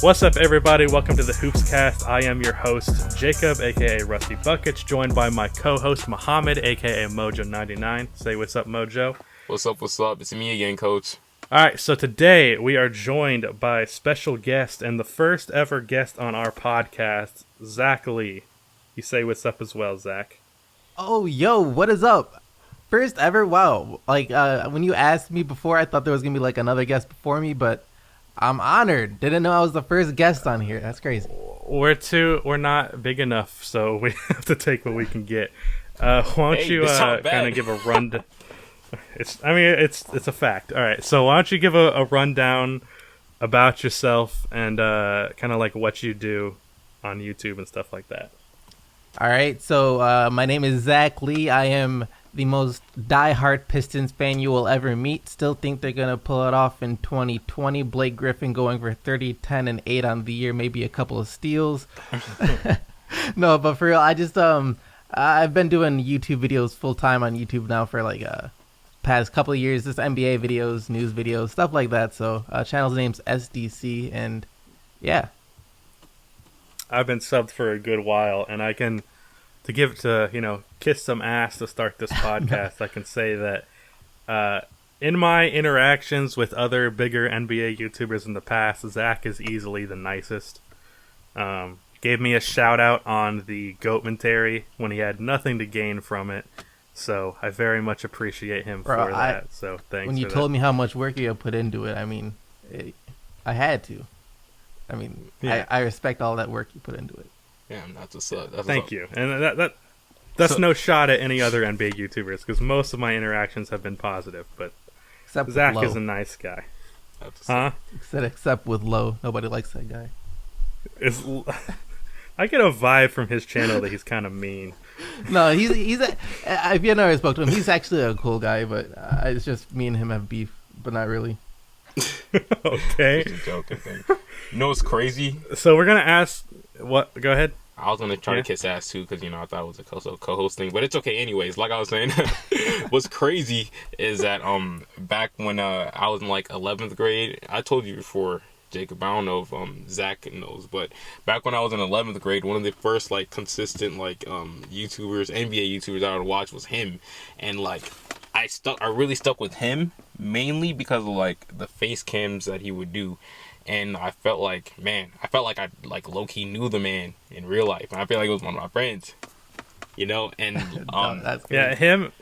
What's up, everybody? Welcome to the HoopsCast. I am your host, Jacob, aka Rusty Buckets, joined by my co-host, Muhammad, aka Mojo99. Say what's up, Mojo. What's up, what's up? It's me again, Coach. Alright, so today we are joined by a special guest and the first ever guest on our podcast, Zach Lee. You say what's up as well, Zach. Oh, yo, what is up? First ever? Wow. When you asked me before, I thought there was going to be like another guest before me, but I'm honored. Didn't know I was the first guest on here. That's crazy. We're not big enough, so we have to take what we can get. Why don't you kind of give a rundown? It's a fact. All right, so why don't you give a rundown about yourself and kind of like what you do on YouTube and stuff like that. All right, so my name is Zach Lee. I am the most diehard Pistons fan you will ever meet. Still think they're going to pull it off in 2020. Blake Griffin going for 30, 10, and 8 on the year, maybe a couple of steals. No, but for real, I've been doing YouTube videos full time on YouTube now for past couple of years. Just NBA videos, news videos, stuff like that. So channel's name's SDC, and yeah. I've been subbed for a good while, and I can... kiss some ass to start this podcast, I can say that in my interactions with other bigger NBA YouTubers in the past, Zach is easily the nicest. Gave me a shout out on the Goatmentary when he had nothing to gain from it, so I very much appreciate him for that. So thanks. When you told me how much work you had put into it, I had to. Yeah. I respect all that work you put into it. Yeah, that's what's up. Thank you. And that's no shot at any other NBA YouTubers, because most of my interactions have been positive, but except Zach is a nice guy. Except with Low. Nobody likes that guy. I get a vibe from his channel that he's kind of mean. No, if you never spoke to him, he's actually a cool guy, but it's just me and him have beef, but not really. Okay. Just a joking thing. You know what's crazy? So we're going to ask... What? Go ahead. I was going to try to kiss ass too, because, I thought it was a co-host thing, but it's okay anyways. Like I was saying, what's crazy is that back when I was in 11th grade, I told you before, Jacob, I don't know if Zach knows, but back when I was in 11th grade, one of the first consistent YouTubers, NBA YouTubers I would watch was him, and I really stuck with him mainly because of the face cams that he would do. And I felt like I low-key knew the man in real life. And I feel like it was one of my friends, And that's crazy. Yeah, him.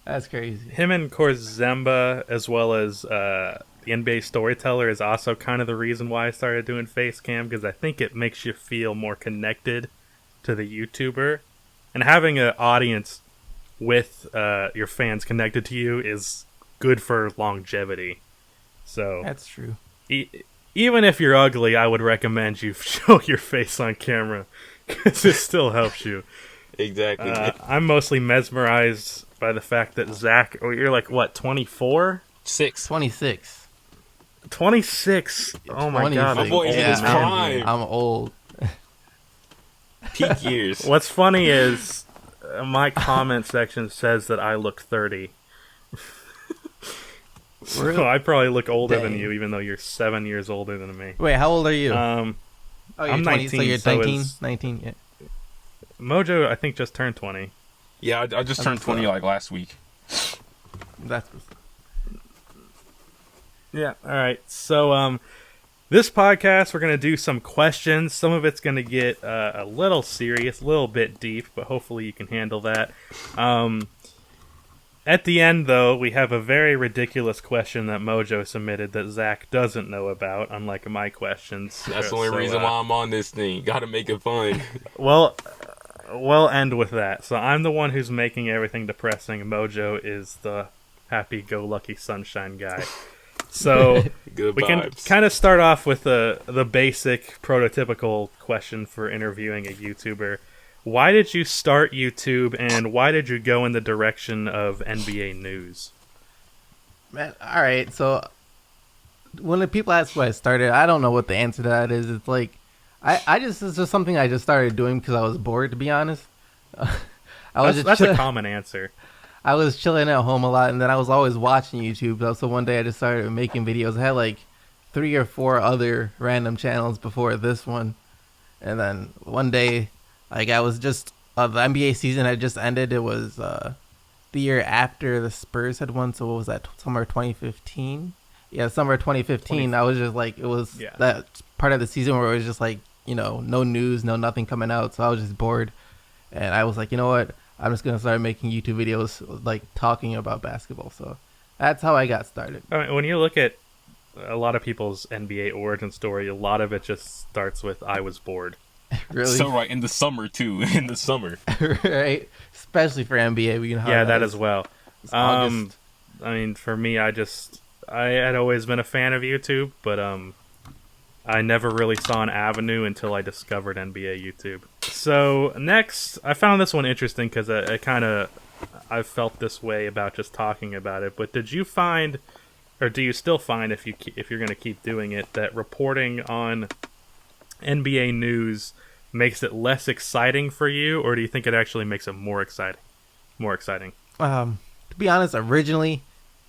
That's crazy. Him and Korzemba, as well as the NBA Storyteller, is also kind of the reason why I started doing face cam, because I think it makes you feel more connected to the YouTuber, and having an audience with your fans connected to you is good for longevity. So that's true. Even if you're ugly, I would recommend you show your face on camera, because it still helps you. Exactly. I'm mostly mesmerized by the fact that Zach, you're 24? 26. 26. Oh my God. My boy is in his prime. I'm old. Peak years. What's funny is my comment section says that I look 30. So I probably look older than you, even though you're 7 years older than me. Wait, how old are you? I'm 20, 19. So you're 19? 19, yeah. Mojo, I think, just turned 20. Yeah, I just turned 20 last week. That's... Yeah, all right. So this podcast, we're going to do some questions. Some of it's going to get a little serious, a little bit deep, but hopefully you can handle that. At the end, though, we have a very ridiculous question that Mojo submitted that Zach doesn't know about, unlike my questions. That's the only reason why I'm on this thing. Gotta make it fun. Well, we'll end with that. So I'm the one who's making everything depressing. Mojo is the happy-go-lucky sunshine guy. So Good we vibes. Can kind of start off with the basic, prototypical question for interviewing a YouTuber. Why did you start YouTube, and why did you go in the direction of NBA news? Man, all right. So when the people ask why I started, I don't know what the answer to that is. It's it's just something I just started doing because I was bored, to be honest. That's a common answer. I was chilling at home a lot, and then I was always watching YouTube. So one day I just started making videos. I had 3 or 4 other random channels before this one. And then one day, like I was just the NBA season had just ended. It was the year after the Spurs had won. So what was that? Summer 2015. Yeah, summer 2015. I was just like, it was that part of the season where it was just like, no news, no nothing coming out. So I was just bored, and I was like, you know what? I'm just gonna start making YouTube videos like talking about basketball. So that's how I got started. I mean, when you look at a lot of people's NBA origin story, a lot of it just starts with "I was bored." Really? So right in the summer too. In the summer, right? Especially for NBA, we can. Yeah, that as well. I mean, for me, I had always been a fan of YouTube, but I never really saw an avenue until I discovered NBA YouTube. So next, I found this one interesting because I've felt this way about just talking about it. But did you find, or do you still find, if you're going to keep doing it, that reporting on NBA news makes it less exciting for you, or do you think it actually makes it more exciting? To be honest, originally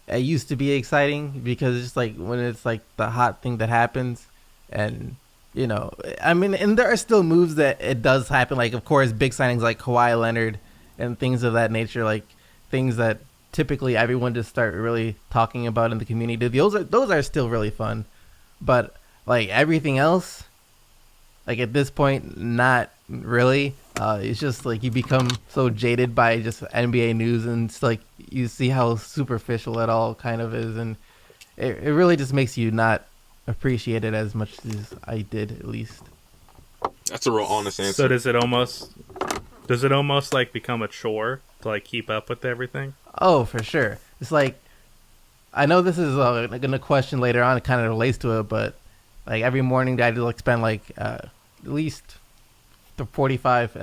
it used to be exciting because it's just like when it's like the hot thing that happens, and I mean, and there are still moves that it does happen, like of course big signings like Kawhi Leonard and things of that nature, like things that typically everyone just start really talking about in the community. Those are still really fun, but like everything else, like at this point, not really. It's just like you become so jaded by just NBA news, and it's like you see how superficial it all kind of is, and it really just makes you not appreciate it as much as I did, at least. That's a real honest answer. So does it almost like become a chore to like keep up with everything? Oh, for sure. It's like, I know this is gonna question later on. It kind of relates to it, but like every morning I do like spend like at least 45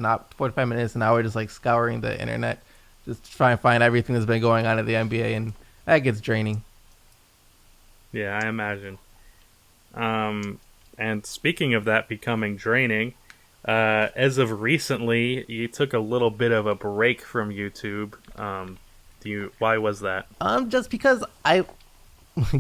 minutes, an hour, just like scouring the internet, just to try and find everything that's been going on at the NBA, and that gets draining. Yeah, I imagine. And speaking of that becoming draining, as of recently, you took a little bit of a break from YouTube. Why was that? Just because it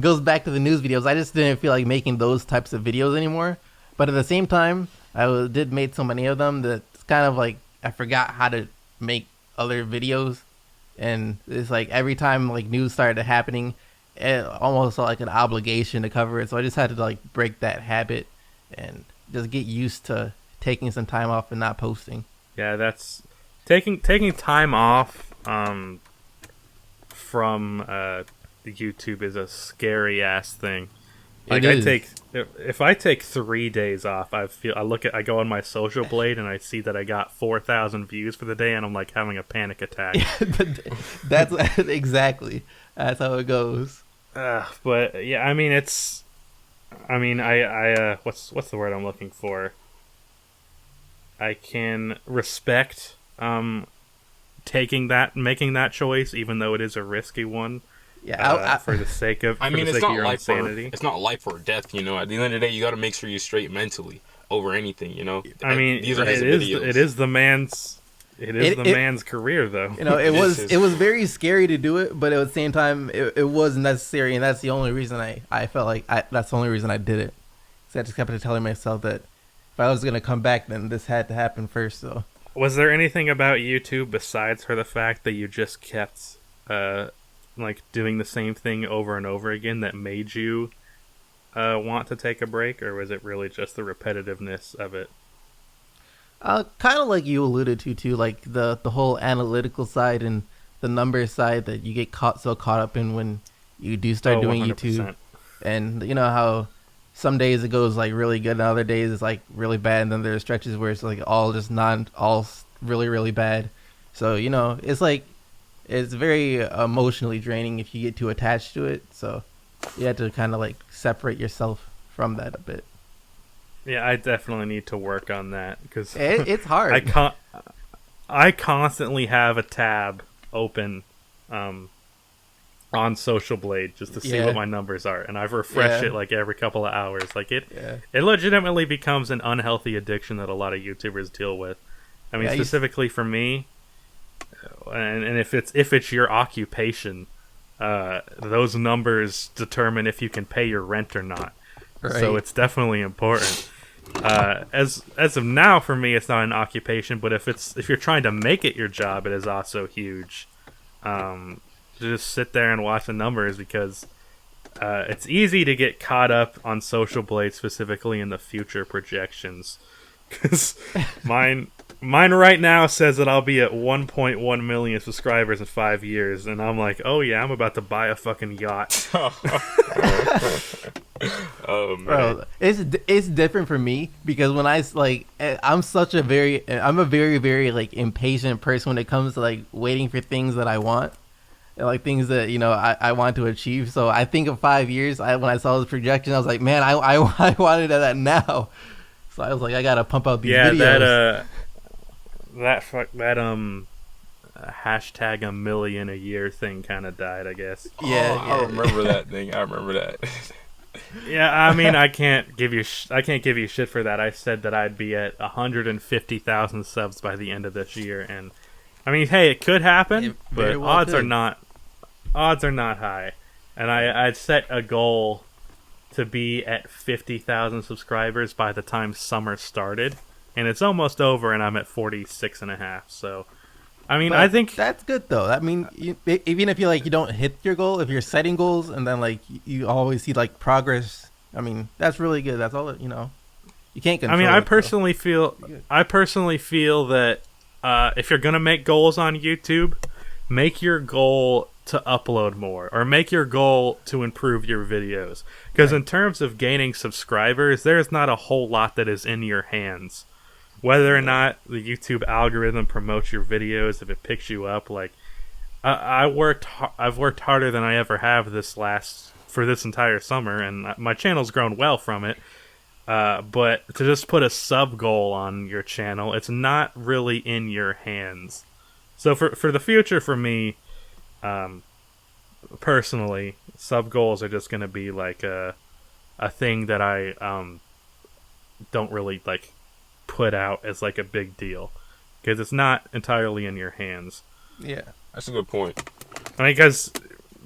goes back to the news videos. I just didn't feel like making those types of videos anymore. But at the same time, did make so many of them that it's kind of like I forgot how to make other videos, and it's like every time like news started happening, it almost felt like an obligation to cover it. So I just had to like break that habit and just get used to taking some time off and not posting. Yeah, that's taking time off from the YouTube is a scary ass thing. Like if I take 3 days off, I go on my Social Blade and I see that I got 4,000 views for the day, and I'm like having a panic attack. That's exactly. That's how it goes. But yeah, I mean what's the word I'm looking for? I can respect making that choice, even though it is a risky one. Yeah, for the sake of it's not your life sanity. It's not life or death, At the end of the day, you got to make sure you're straight mentally over anything, I mean, these are his videos. It is the man's man's career, though. It was very scary to do it, but at the same time, it was necessary, and that's the only reason I felt like that's the only reason I did it. So I just kept telling myself that if I was gonna come back, then this had to happen first. So, was there anything about YouTube besides for the fact that you just kept like doing the same thing over and over again that made you want to take a break, or was it really just the repetitiveness of it? Kind of like you alluded to, like the whole analytical side and the numbers side that you get caught up in when you do start doing 100%. YouTube. And you know how some days it goes like really good and other days it's like really bad, and then there are stretches where it's like all really, really bad. So, it's like it's very emotionally draining if you get too attached to it. So you have to kind of like separate yourself from that a bit. Yeah, I definitely need to work on that because it's hard. I constantly have a tab open on Social Blade just to see what my numbers are, and I've refreshed it like every couple of hours. Like it legitimately becomes an unhealthy addiction that a lot of YouTubers deal with. I mean, specifically for me, and if it's your occupation, those numbers determine if you can pay your rent or not. So it's definitely important. As of now, for me, it's not an occupation, but if you're trying to make it your job, it is also huge. Just sit there and watch the numbers, because it's easy to get caught up on Social Blade, specifically in the future projections. Because mine right now says that I'll be at 1.1 million subscribers in 5 years, and I'm like, oh yeah, I'm about to buy a fucking yacht. Oh man, Bro, it's different for me, because when I'm a very, very like impatient person when it comes to like waiting for things that I want, and, like things that I want to achieve. So I think of 5 years. When I saw this projection, I was like, man, I wanted that now. So I was like, I gotta pump out these videos. that hashtag a million a year thing kind of died, I guess. Yeah, I remember that thing. I remember that. Yeah, I mean, I can't give you shit for that. I said that I'd be at 150,000 subs by the end of this year, and I mean, hey, it could happen, but odds are not high. And I'd set a goal to be at 50,000 subscribers by the time summer started, and it's almost over, and I'm at 46.5. So, I mean, I think that's good though. I mean, even if you don't hit your goal, if you're setting goals and then you always see like progress, I mean, that's really good. That's all you can't control. I mean, I personally feel that if you're gonna make goals on YouTube, make your goal to upload more, or make your goal to improve your videos. Because in terms of gaining subscribers, there's not a whole lot that is in your hands. Whether or not the YouTube algorithm promotes your videos, if it picks you up, I've worked harder than I ever have for this entire summer, and my channel's grown well from it. But to just put a sub goal on your channel, it's not really in your hands. So for the future, for me, personally, sub goals are just going to be like a thing that I don't really put out as like a big deal, because it's not entirely in your hands. Yeah, that's a good point. I mean,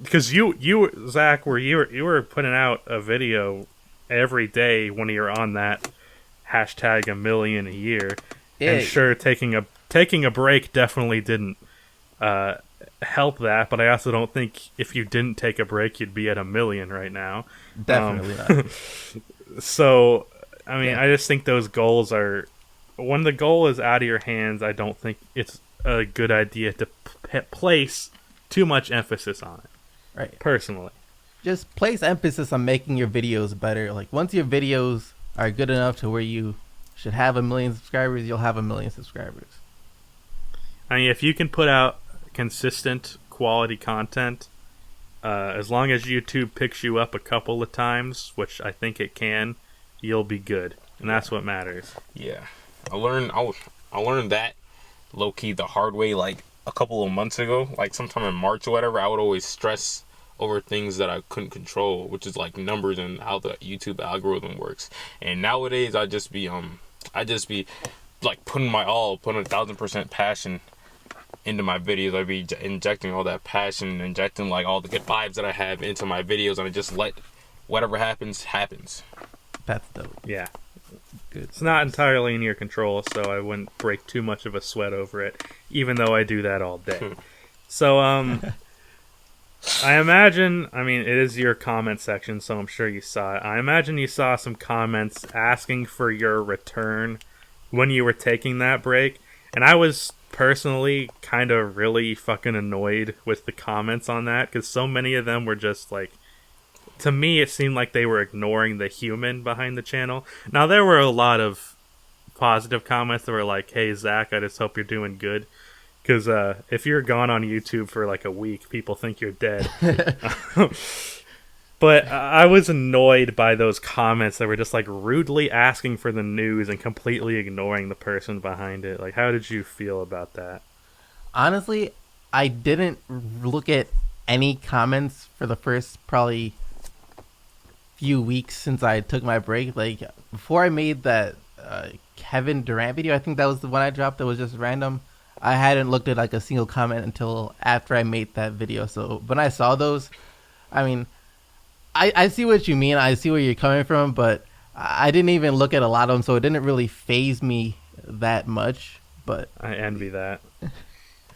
because you Zach, you were putting out a video every day when you're on that hashtag a million a year, and sure, taking a break definitely didn't help that, but I also don't think if you didn't take a break, you'd be at 1 million right now. Definitely not. So, I mean, I just think those goals are, when the goal is out of your hands, I don't think it's a good idea to place too much emphasis on it. Right. Personally. Just place emphasis on making your videos better. Like, once your videos are good enough to where you should have 1 million subscribers, you'll have 1 million subscribers. I mean, if you can put out consistent quality content, as long as YouTube picks you up a couple of times, which I think it can, you'll be good, and that's what matters. Yeah, I learned that low key the hard way like a couple of months ago, like sometime in March or whatever. I would always stress over things that I couldn't control, which is like numbers and how the YouTube algorithm works. And nowadays I just be like putting 1,000% passion into my videos. I'd be injecting all that passion, injecting like all the good vibes that I have into my videos, and I just let whatever happens. That's dope. Yeah. Good. It's not entirely in your control, so I wouldn't break too much of a sweat over it, even though I do that all day. So, I imagine, I mean, it is your comment section, so I'm sure you saw it. I imagine you saw some comments asking for your return when you were taking that break, and I was personally kind of really fucking annoyed with the comments on that, because so many of them were just like, to me it seemed like they were ignoring the human behind the channel. Now there were a lot of positive comments that were like, hey Zach, I just hope you're doing good, because if you're gone on YouTube for like a week, people think you're dead. But I was annoyed by those comments that were just like rudely asking for the news and completely ignoring the person behind it. Like, how did you feel about that? Honestly, I didn't look at any comments for the first probably few weeks since I took my break. Like, before I made that Kevin Durant video, I think that was the one I dropped that was just random, I hadn't looked at like a single comment until after I made that video. So when I saw those, I mean, I see what you mean. I see where you're coming from, but I didn't even look at a lot of them, so it didn't really phase me that much. But I envy that. yeah,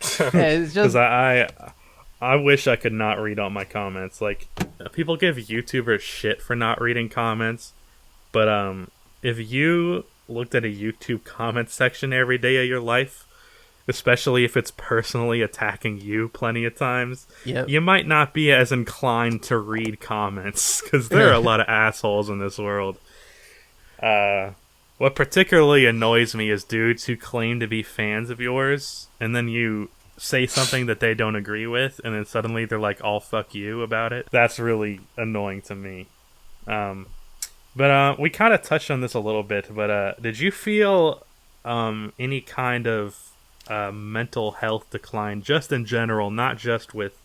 it's Because just I wish I could not read all my comments. Like, people give YouTubers shit for not reading comments, but if you looked at a YouTube comment section every day of your life, especially if it's personally attacking you plenty of times, Yep. you might not be as inclined to read comments, because there are a lot of assholes in this world. What particularly annoys me is dudes who claim to be fans of yours, and then you say something that they don't agree with, and then suddenly they're like, all fuck you about it. That's really annoying to me. But we kind of touched on this a little bit, but did you feel any kind of mental health decline, just in general, not just with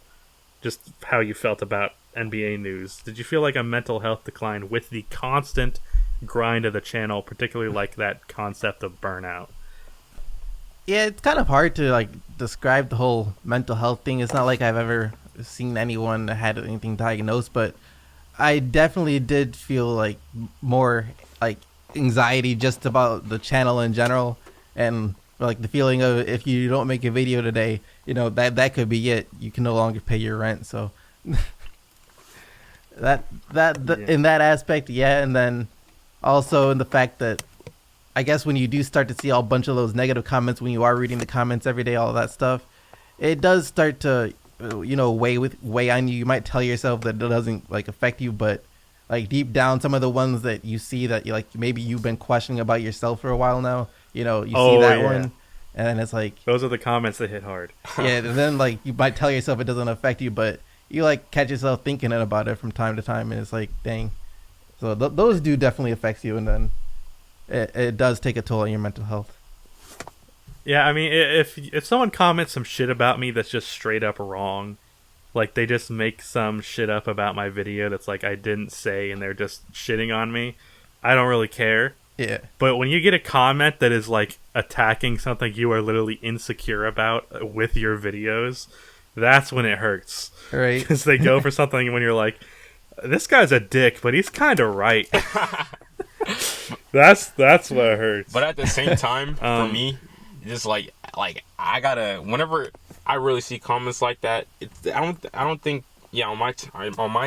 just how you felt about NBA news? Did you feel like a mental health decline with the constant grind of the channel, particularly like that concept of burnout? yeah, it's kind of hard to like describe the whole mental health thing. It's not like I've ever seen anyone that had anything diagnosed, but I definitely did feel like more like anxiety just about the channel in general, and like the feeling of if you don't make a video today, that could be it. You can no longer pay your rent. So Yeah. in that aspect, yeah, and then also in the fact that I guess when you do start to see a bunch of those negative comments, when you are reading the comments every day, all of that stuff, it does start to weigh on you. You might tell yourself that it doesn't like affect you, but like deep down, some of the ones that you see that you like maybe you've been questioning about yourself for a while now, you see that yeah. one, and then it's like Those are the comments that hit hard. yeah, and then like you might tell yourself it doesn't affect you, but you like catch yourself thinking about it from time to time, and it's like dang. So those do definitely affect you, and then it does take a toll on your mental health. Yeah, I mean, if someone comments some shit about me that's just straight up wrong, like they just make some shit up about my video that's like I didn't say, and they're just shitting on me, I don't really care. Yeah. But when you get a comment that is like attacking something you are literally insecure about with your videos, that's when it hurts. Right. Because they go for something when you're like, this guy's a dick, but he's kind of right. That's what hurts. But at the same time, for me, just like I gotta, whenever I really see comments like that, I don't think on my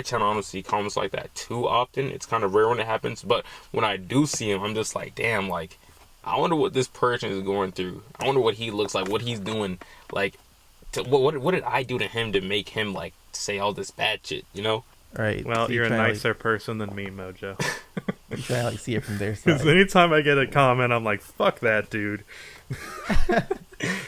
channel I don't see comments like that too often. It's kind of rare when it happens, but when I do see them, I'm just like, damn, like I wonder what this person is going through. I wonder what he looks like, what he's doing, like what did I do to him to make him like say all this bad shit, Right. Well, So you're a try to, nicer person than me, Mojo. you try to like see it from their Because side. anytime I get a comment, I'm like, fuck that dude.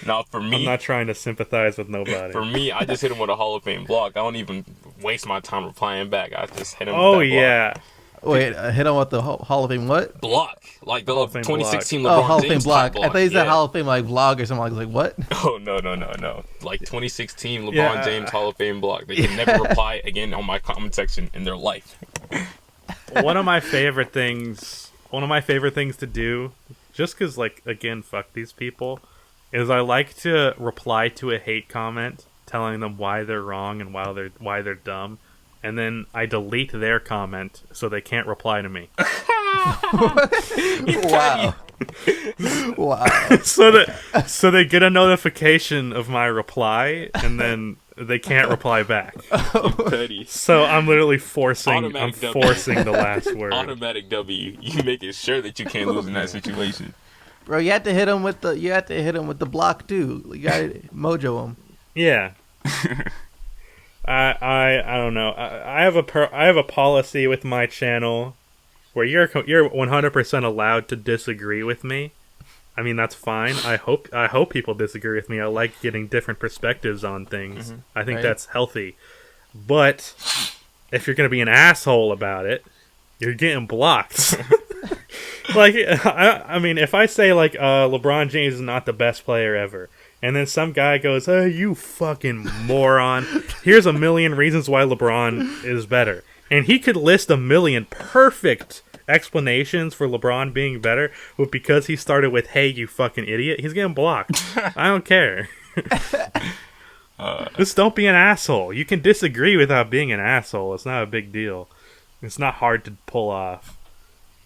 Now for me, I'm not trying to sympathize with nobody. for me, I just hit him with a Hall of Fame block. I don't even waste my time replying back. I just hit him Oh, with that yeah. Wait, hit on what the Hall of Fame what? block. Like the Hall of Fame 2016 Oh, LeBron Hall of Fame James block. type I thought you said yeah. Hall of Fame like vlog or something. I was like, what? Oh, no. Like 2016 LeBron Yeah. James Hall of Fame block. They can never reply again on my comment section in their life. One of my favorite things to do, just because, like, again, fuck these people, is I like to reply to a hate comment telling them why they're wrong and why they're dumb, and then I delete their comment so they can't reply to me. Wow. Wow. so they get a notification of my reply, and then they can't reply back. Petty. So I'm literally forcing the last word. Automatic W. You making sure that you can't lose in that situation. Bro, you had to hit him with the block too. You got to mojo him. Yeah. I don't know. I have a policy with my channel where you're 100% allowed to disagree with me. I mean, that's fine. I hope people disagree with me. I like getting different perspectives on things. Mm-hmm. I think Right. that's healthy. But if you're going to be an asshole about it, you're getting blocked. Like, I mean, if I say, like, LeBron James is not the best player ever, and then some guy goes, "Oh, you fucking moron. Here's a million reasons why LeBron is better." And he could list a million perfect explanations for LeBron being better, but because he started with, "Hey, you fucking idiot," he's getting blocked. I don't care. Just don't be an asshole. You can disagree without being an asshole. It's not a big deal. It's not hard to pull off.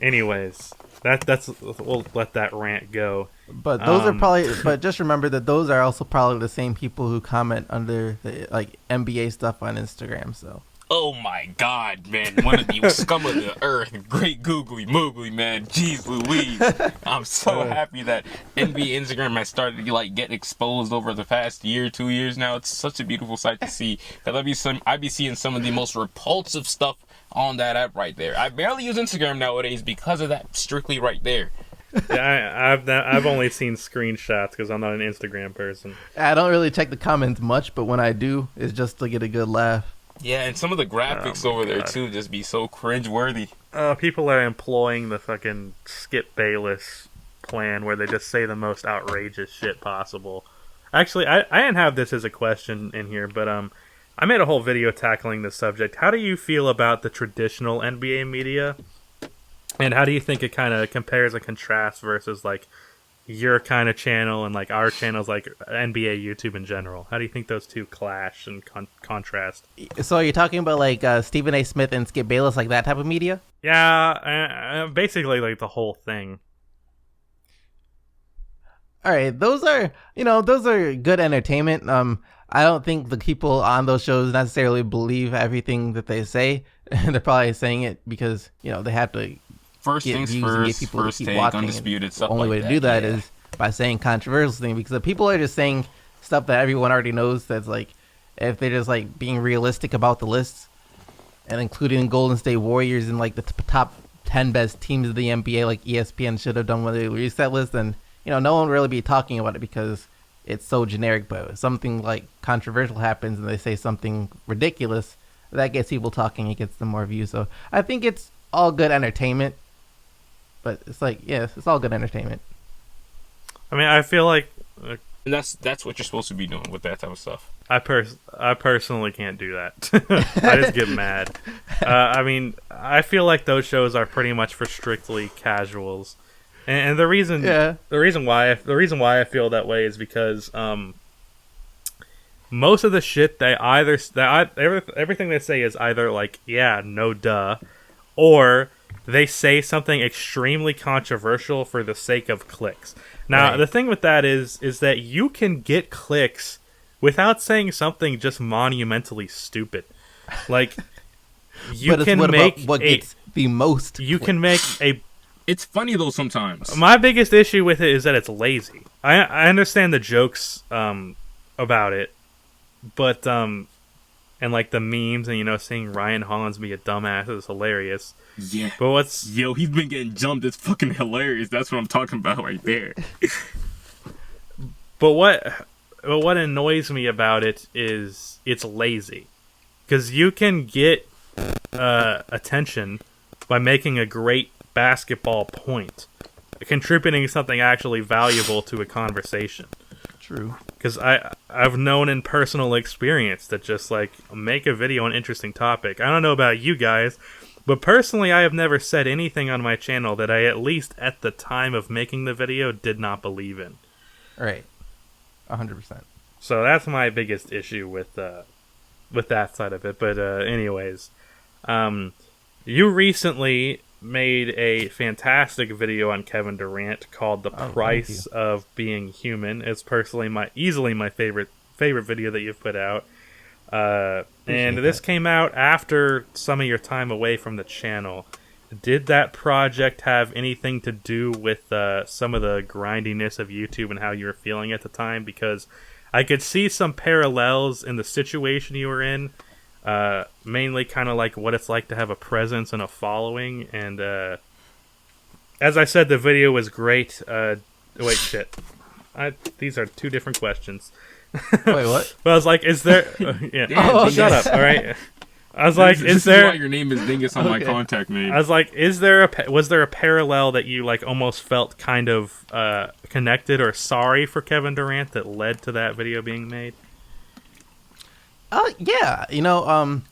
Anyways, that's we'll let that rant go. But those are probably. But just remember that those are also probably the same people who comment under the like NBA stuff on Instagram. So. Oh my God, man! One of the scum of the earth, great googly moogly, man. Jeez Louise! I'm so happy that NBA Instagram has started to like get exposed over the past year, 2 years now. It's such a beautiful sight to see. Cause I be seeing some of the most repulsive stuff on that app right there. I barely use Instagram nowadays because of that. Strictly right there. Yeah, I've only seen screenshots because I'm not an Instagram person. I don't really check the comments much, but when I do, it's just to get a good laugh. Yeah, and some of the graphics over there too just be so cringe-worthy. People are employing the fucking Skip Bayless plan where they just say the most outrageous shit possible. Actually, I didn't have this as a question in here, but I made a whole video tackling this subject. How do you feel about the traditional NBA media? And how do you think it kind of compares and contrasts versus like your kind of channel and like our channels, like NBA YouTube in general? How do you think those two clash and contrast? So are you talking about like Stephen A. Smith and Skip Bayless, like that type of media? Yeah, basically like the whole thing. All right, those are good entertainment. I don't think the people on those shows necessarily believe everything that they say. They're probably saying it because they have to. First Get things views and get first, people to first keep take, watching. undisputed, stuff The only like way that. to do that is by saying controversial things, because the people are just saying stuff that everyone already knows. That's like, if they're just like being realistic about the lists and including Golden State Warriors in like the top 10 best teams of the NBA, like ESPN should have done when they released that list, then no one would really be talking about it because it's so generic. But if something like controversial happens and they say something ridiculous, that gets people talking. It gets them more views. So I think it's all good entertainment. But it's like, yeah, it's all good entertainment. I mean, I feel like And that's what you're supposed to be doing with that type of stuff. I personally can't do that. I just get mad. I mean, I feel like those shows are pretty much for strictly casuals, and the reason why I feel that way is because most of the shit everything they say is either like, yeah, no duh, or they say something extremely controversial for the sake of clicks. Now, Right. The thing with that is that you can get clicks without saying something just monumentally stupid. Like, you but can what make about what gets the most. you can make a. It's funny though sometimes. My biggest issue with it is that it's lazy. I understand the jokes about it, but and like the memes and seeing Ryan Hollins be a dumbass is hilarious. Yeah. But he's been getting jumped. It's fucking hilarious. That's what I'm talking about right there. But what annoys me about it is it's lazy, because you can get attention by making a great basketball point, contributing something actually valuable to a conversation. True. Because I've known in personal experience that just like make a video on an interesting topic. I don't know about you guys, but personally I have never said anything on my channel that I, at least at the time of making the video, did not believe in. Right. 100%. So that's my biggest issue with that side of it. But anyways, you recently made a fantastic video on Kevin Durant called "The Price of Being Human." It's personally easily my favorite video that you've put out. And this came out after some of your time away from the channel. Did that project have anything to do with some of the grindiness of YouTube and how you were feeling at the time? Because I could see some parallels in the situation you were in, mainly kind of like what it's like to have a presence and a following. And as I said, the video was great. Wait, shit. These are two different questions. Wait, what? But I was like, is there... yeah. Damn, shut up, all right? I was like, this is there... why your name is Dingus on my contact name. I was like, was there a parallel that you like almost felt kind of connected or sorry for Kevin Durant that led to that video being made? Yeah.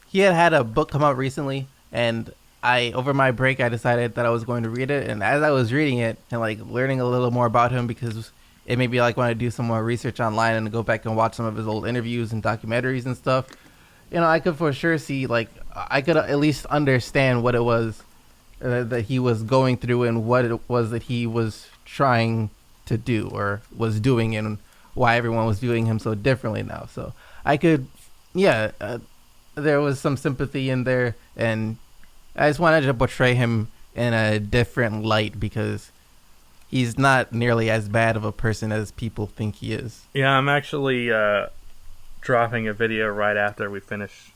He had a book come out recently, and over my break, I decided that I was going to read it. And as I was reading it and like learning a little more about him, because it made me like want to do some more research online and go back and watch some of his old interviews and documentaries and stuff. I could for sure see, like, I could at least understand what it was that he was going through and what it was that he was trying to do or was doing and why everyone was viewing him so differently now. So I could, yeah, there was some sympathy in there, and I just wanted to portray him in a different light because he's not nearly as bad of a person as people think he is. Yeah, I'm actually dropping a video right after we finish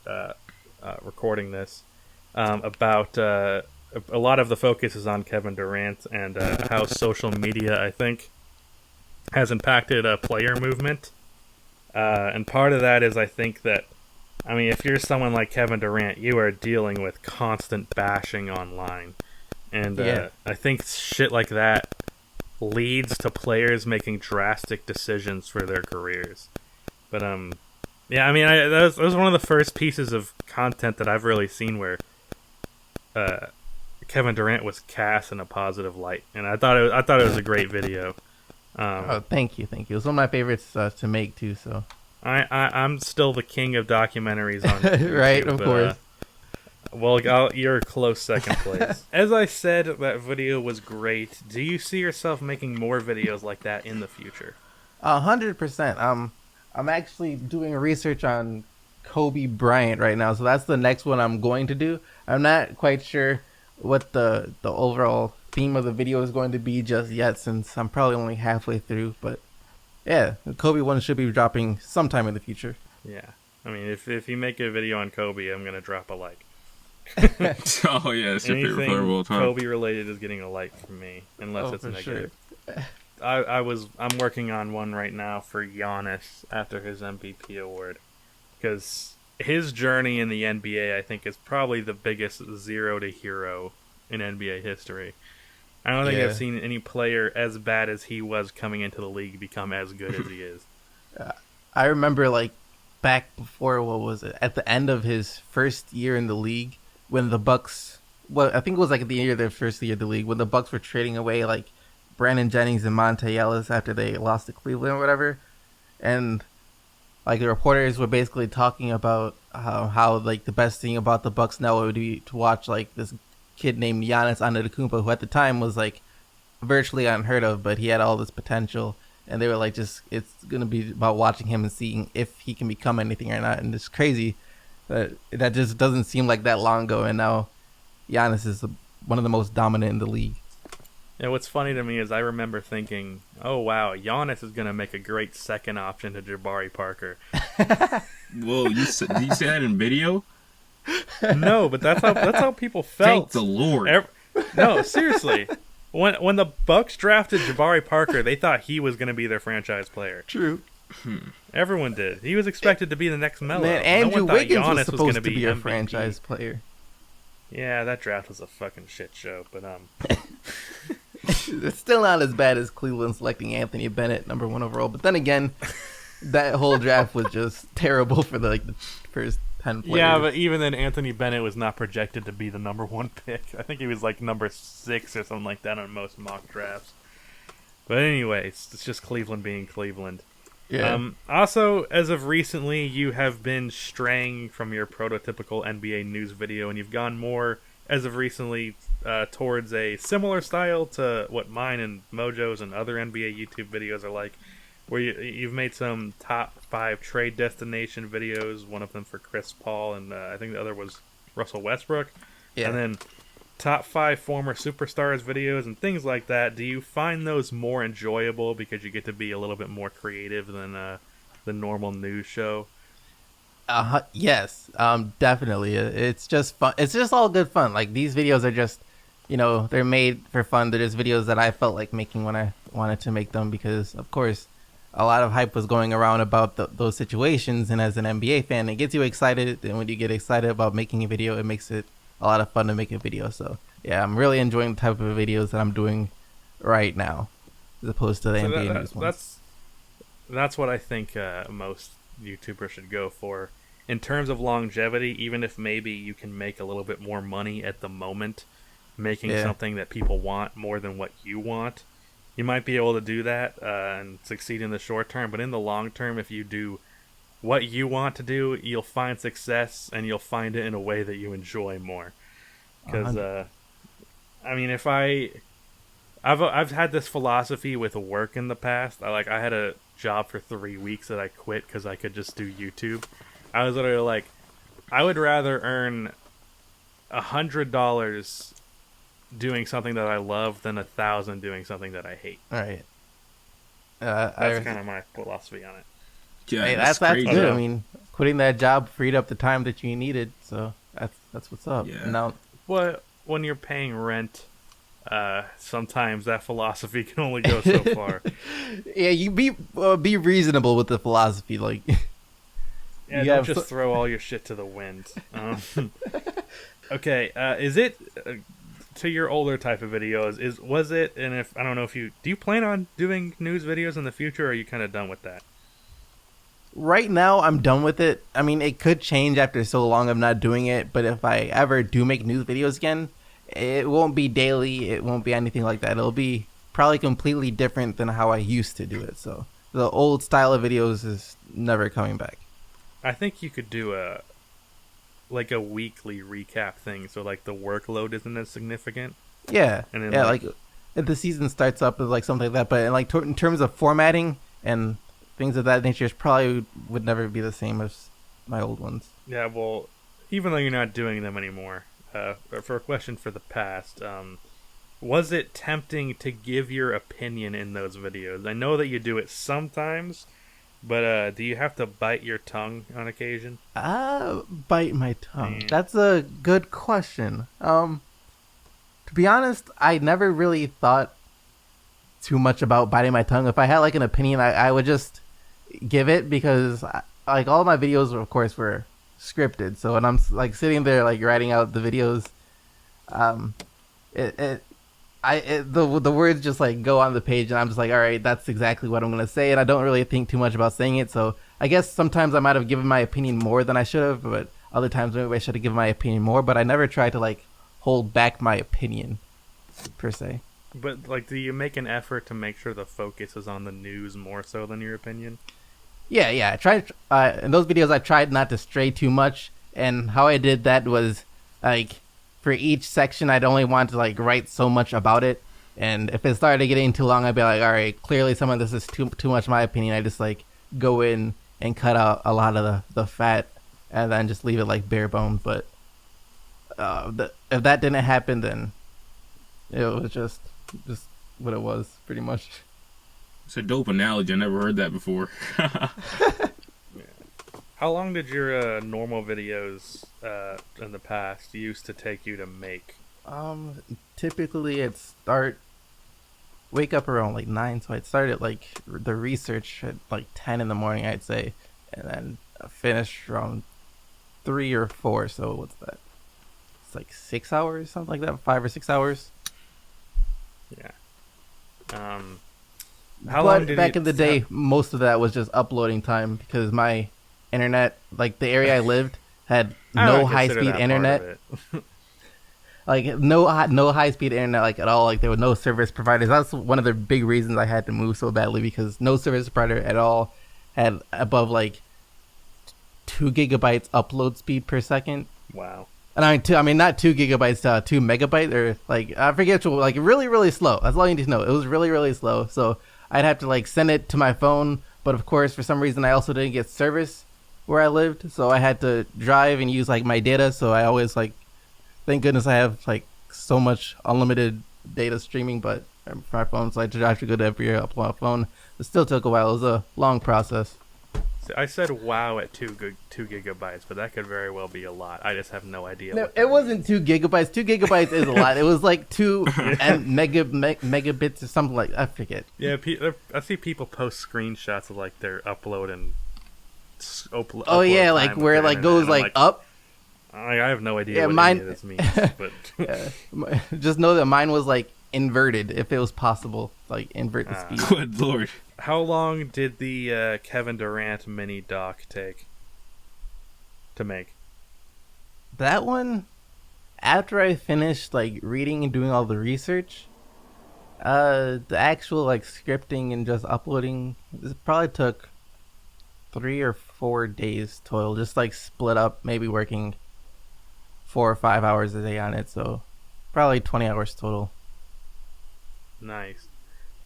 recording this about a lot of the focus is on Kevin Durant and how social media, I think, has impacted a player movement. And part of that is, I think that, I mean, if you're someone like Kevin Durant, you are dealing with constant bashing online. And I think shit like that leads to players making drastic decisions for their careers. But, yeah, I mean, that was one of the first pieces of content that I've really seen where Kevin Durant was cast in a positive light. And I thought it was a great video. Thank you. It was one of my favorites to make, too, so... I'm still the king of documentaries on YouTube, right, of course. Well, you're a close second place. As I said, that video was great. Do you see yourself making more videos like that in the future? 100%. I'm actually doing research on Kobe Bryant right now, so that's the next one I'm going to do. I'm not quite sure what the overall theme of the video is going to be just yet, since I'm probably only halfway through, but yeah, the Kobe one should be dropping sometime in the future. Yeah. I mean, if you make a video on Kobe, I'm going to drop a like. Oh, yeah, it's your favorite player of all time. Kobe related is getting a like from me, unless it's negative. Sure. I'm working on one right now for Giannis after his MVP award, because his journey in the NBA, I think, is probably the biggest zero to hero in NBA history. I don't think I've seen any player as bad as he was coming into the league become as good as he is. I remember, like, back before, what was it, at the end of his first year in the league, when the Bucks, well, I think it was like the year of their first year of the league, when the Bucks were trading away, like, Brandon Jennings and Monte Ellis after they lost to Cleveland or whatever, and, like, the reporters were basically talking about how like, the best thing about the Bucks now would be to watch, like, this kid named Giannis Antetokounmpo, who at the time was, like, virtually unheard of, but he had all this potential, and they were like, just, it's gonna be about watching him and seeing if he can become anything or not. And it's crazy that just doesn't seem like that long ago, and now Giannis is one of the most dominant in the league. Yeah, what's funny to me is I remember thinking, oh wow, Giannis is gonna make a great second option to Jabari Parker. Whoa, did you say that in video? No, but that's how people felt. Thank the Lord. No, seriously. When the Bucks drafted Jabari Parker, they thought he was going to be their franchise player. True. Everyone did. He was expected to be the next Melo. Man, Andrew Wiggins was supposed to be a MVP. franchise player. Yeah, that draft was a fucking shit show, but it's still not as bad as Cleveland selecting Anthony Bennett number 1 overall. But then again, that whole draft was just terrible for the first 10 players. Yeah, but even then, Anthony Bennett was not projected to be the number 1 pick. I think he was like number 6 or something like that on most mock drafts. But anyways, it's just Cleveland being Cleveland. Yeah. Also, as of recently, you have been straying from your prototypical NBA news video, and you've gone more, as of recently, towards a similar style to what mine and Mojo's and other NBA YouTube videos are like, where you've made some top 5 trade destination videos, one of them for Chris Paul, and I think the other was Russell Westbrook. Yeah. And then top 5 former superstars videos and things like that. Do you find those more enjoyable because you get to be a little bit more creative than the normal news show? Yes, definitely. It's just fun. It's just all good fun. Like, these videos are just, they're made for fun. They're just videos that I felt like making when I wanted to make them because, of course, a lot of hype was going around about those situations, and as an NBA fan, it gets you excited, and when you get excited about making a video, it makes it a lot of fun to make a video. So, yeah, I'm really enjoying the type of videos that I'm doing right now, as opposed to the NBA news ones. That's what I think most YouTubers should go for. In terms of longevity, even if maybe you can make a little bit more money at the moment, making something that people want more than what you want, you might be able to do that and succeed in the short term. But in the long term, if you do what you want to do, you'll find success, and you'll find it in a way that you enjoy more. Because, I mean, I've had this philosophy with work in the past. I had a job for 3 weeks that I quit because I could just do YouTube. I was literally like, I would rather earn $100 doing something that I love than 1,000 doing something that I hate. All right. That's kind of my philosophy on it. Yeah, hey, that's crazy. good. I mean, quitting that job freed up the time that you needed, so that's what's up. Yeah. Now, Well, when you're paying rent, sometimes that philosophy can only go so far. yeah, you be reasonable with the philosophy, like. Yeah, don't just throw all your shit to the wind. Okay, is it to your older type of videos? Was it? And if I don't know if do you plan on doing news videos in the future, or are you kind of done with that? Right now, I'm done with it. I mean, it could change after so long of not doing it, but if I ever do make news videos again, it won't be daily. It won't be anything like that. It'll be probably completely different than how I used to do it. So the old style of videos is never coming back. I think you could do a weekly recap thing, so like the workload isn't as significant. Yeah, and then yeah, like if the season starts up as like something like that, but like in terms of formatting and things of that nature, it probably would never be the same as my old ones. Yeah, well, even though you're not doing them anymore, for a question for the past, was it tempting to give your opinion in those videos? I know that you do it sometimes, but do you have to bite your tongue on occasion? Bite my tongue. That's a good question. To be honest, I never really thought too much about biting my tongue. If I had like an opinion, I would just give it, because like all my videos, of course, were scripted. So when I'm like sitting there like writing out the videos, the words just like go on the page, and I'm just like, all right, that's exactly what I'm gonna say, and I don't really think too much about saying it. So I guess sometimes I might have given my opinion more than I should have, but other times maybe I should have given my opinion more. But I never tried to like hold back my opinion per se. But like, do you make an effort to make sure the focus is on the news more so than your opinion? Yeah. I tried in those videos. I tried not to stray too much, and how I did that was like, for each section, I'd only want to like write so much about it, and if it started getting too long, I'd be like, all right, clearly some of this is too much my opinion. I just like go in and cut out a lot of the fat, and then just leave it like bare bones. But if that didn't happen, then it was just what it was, pretty much. It's a dope analogy. I never heard that before. How long did your normal videos in the past used to take you to make? Typically I'd wake up around like 9, so I'd start at like the research at like 10 in the morning, I'd say, and then finish around 3 or 4. So what's that? It's like 6 hours, something like that, 5 or 6 hours. Yeah. How long did back in the day, most of that was just uploading time, because my internet, like the area I lived, had no high-speed internet. Like no high-speed internet, like at all. Like there were no service providers. That's one of the big reasons I had to move so badly, because no service provider at all had above like 2 gigabytes upload speed per second. Wow. And I mean not 2 gigabytes, 2 megabytes, or like I forget, like really, really slow. That's all you need to know. It was really, really slow. So I'd have to like send it to my phone, but of course for some reason I also didn't get service where I lived, so I had to drive and use like my data. So I always like, thank goodness I have like so much unlimited data streaming, but for my phone, so I have to go to every upload my phone. It still took a while. It was a long process. I said wow at 2 gigabytes, but that could very well be a lot. I just have no idea. No, it wasn't 2 gigabytes. 2 gigabytes is a lot. It was like 2 megabits or something like, I forget. Yeah, I see people post screenshots of like their upload and oh yeah, like where it like goes like up. I have no idea what mine, any of this means, but just know that mine was like inverted, if it was possible, like invert the speed. Good lord. How long did the Kevin Durant mini doc take to make? That one, after I finished like reading and doing all the research, the actual like scripting and just uploading, this probably took 3 or 4 days total, just like split up, maybe working 4 or 5 hours a day on it. So probably 20 hours total. Nice.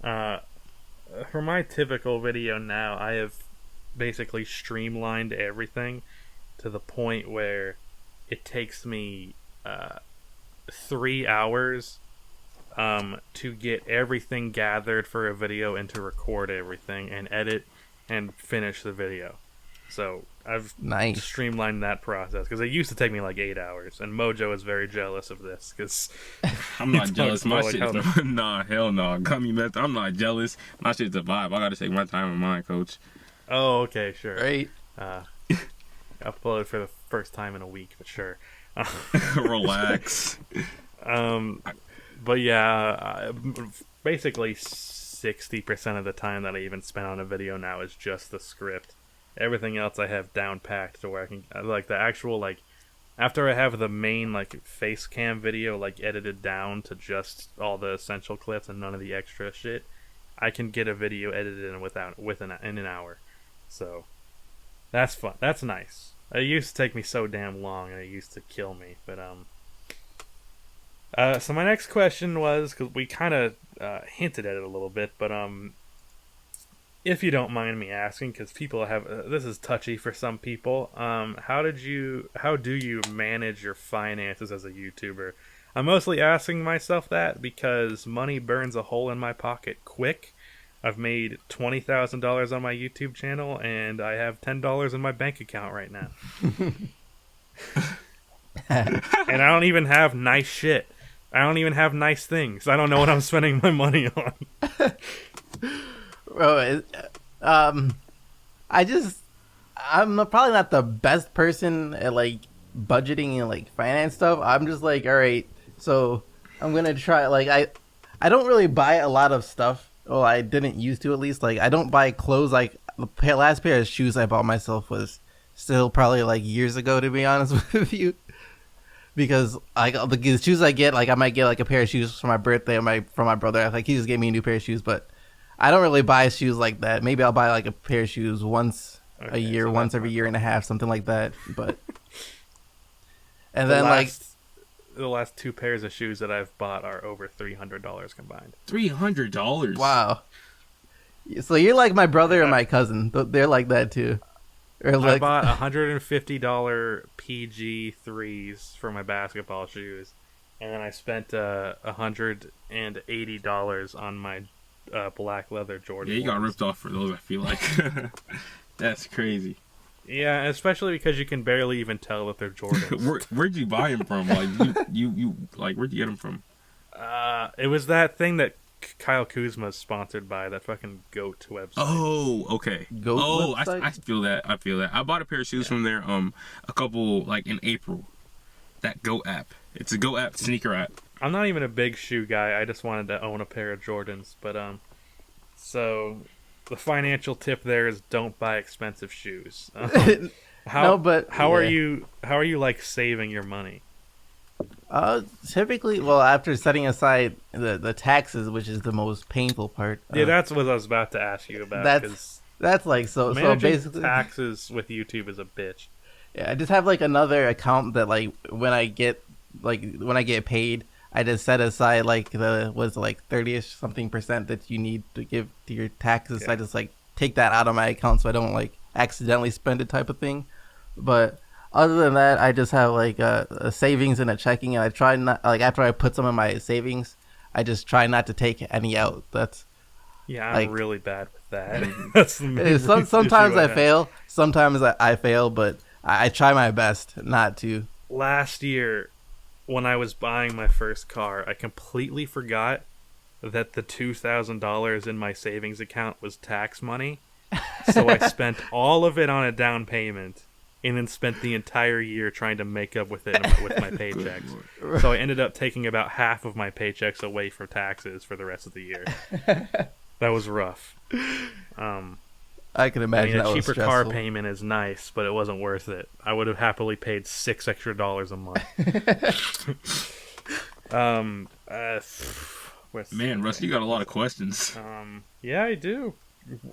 For my typical video now, I have basically streamlined everything to the point where it takes me 3 hours to get everything gathered for a video and to record everything and edit and finish the video. So I've streamlined that process because it used to take me like 8 hours, and Mojo is very jealous of this because I'm not jealous. My shit's nah, hell no. Got me messed. I'm not jealous. My shit's a vibe. I gotta take my time with mine, coach. Oh, okay, sure. Right. Uploaded for the first time in a week, but sure. Relax. But yeah, basically 60% of the time that I even spend on a video now is just the script. Everything else I have down packed to where I can, like, the actual, like, after I have the main, like, face cam video, like, edited down to just all the essential clips and none of the extra shit, I can get a video edited in an hour. So that's fun. That's nice. It used to take me so damn long, and it used to kill me. But so my next question was, because we kind of hinted at it a little bit, but if you don't mind me asking, because people have this is touchy for some people. How do you manage your finances as a YouTuber? I'm mostly asking myself that because money burns a hole in my pocket quick. I've made $20,000 on my YouTube channel, and I have $10 in my bank account right now. And I don't even have nice shit. I don't even have nice things. I don't know what I'm spending my money on. Bro, I'm probably not the best person at like budgeting and like finance stuff. I'm just like, all right, so I'm gonna try. Like, I don't really buy a lot of stuff. Well, I didn't used to, at least. Like, I don't buy clothes. Like, the last pair of shoes I bought myself was still probably like years ago, to be honest with you. Because like the shoes I get, like I might get like a pair of shoes for my birthday or from my brother. Like, he just gave me a new pair of shoes, but I don't really buy shoes like that. Maybe I'll buy like a pair of shoes once a year, so once every year and a half, something like that. But and then the last 2 pairs of shoes that I've bought are over $300 combined. $300? Wow. So you're like my brother and my cousin. They're like that too. Or like, I bought $150 PG 3s for my basketball shoes, and then I spent $180 on my black leather Jordan. Yeah, you got ripped off for those, I feel like. That's crazy. Yeah, especially because you can barely even tell that they're Jordans. Where'd you buy them from? Like, you like, where'd you get them from? It was that thing that Kyle Kuzma's sponsored by, that fucking GOAT website. Oh, okay. GOAT website? I feel that. I bought a pair of shoes from there a couple, like, in April. That GOAT app. It's a GOAT app, sneaker app. I'm not even a big shoe guy. I just wanted to own a pair of Jordans. But, so the financial tip there is don't buy expensive shoes. How are you like saving your money? Typically, well, after setting aside the taxes, which is the most painful part. Yeah, that's what I was about to ask you about. That's like so basically taxes with YouTube is a bitch. Yeah, I just have like another account that like when I get paid, I just set aside like 30ish something percent that you need to give to your taxes. Yeah. So I just like take that out of my account so I don't like accidentally spend it, type of thing. But other than that, I just have like a savings and a checking, and I try not, like, after I put some of my savings, I just try not to take any out. That's I'm really bad with that. That's sometimes I fail, sometimes I fail, but I try my best not to. Last year, when I was buying my first car, I completely forgot that the $2,000 in my savings account was tax money, so I spent all of it on a down payment. And then spent the entire year trying to make up with it with my paychecks. So I ended up taking about half of my paychecks away for taxes for the rest of the year. That was rough. I can imagine. A cheaper car payment is nice, but it wasn't worth it. I would have happily paid $6 extra a month. Man, Russ, you got a lot of questions. Yeah, I do.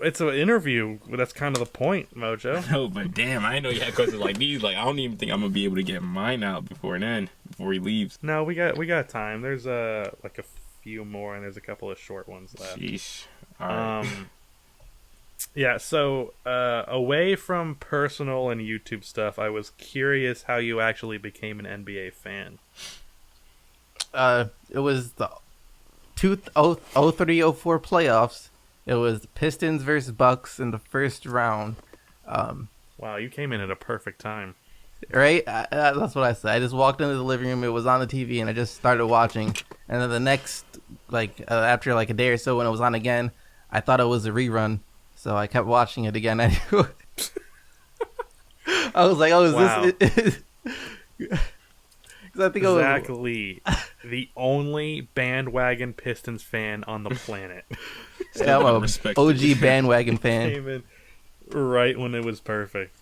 It's an interview. That's kind of the point, Mojo. No, but damn, I didn't know you had questions like these. Like, I don't even think I'm gonna be able to get mine out before he leaves. No, we got time. There's like a few more, and there's a couple of short ones left. Sheesh. All right. Yeah. So, away from personal and YouTube stuff, I was curious how you actually became an NBA fan. It was the 03-04 playoffs. It was Pistons versus Bucks in the first round. Wow, you came in at a perfect time. Right? That's what I said. I just walked into the living room. It was on the TV, and I just started watching. And then the next, after like a day or so, when it was on again, I thought it was a rerun, so I kept watching it again. I was like, "Oh, is Wow. this?" I think Zach Lee, the only bandwagon Pistons fan on the planet. Yeah, I'm a OG bandwagon fan. Came in right when it was perfect.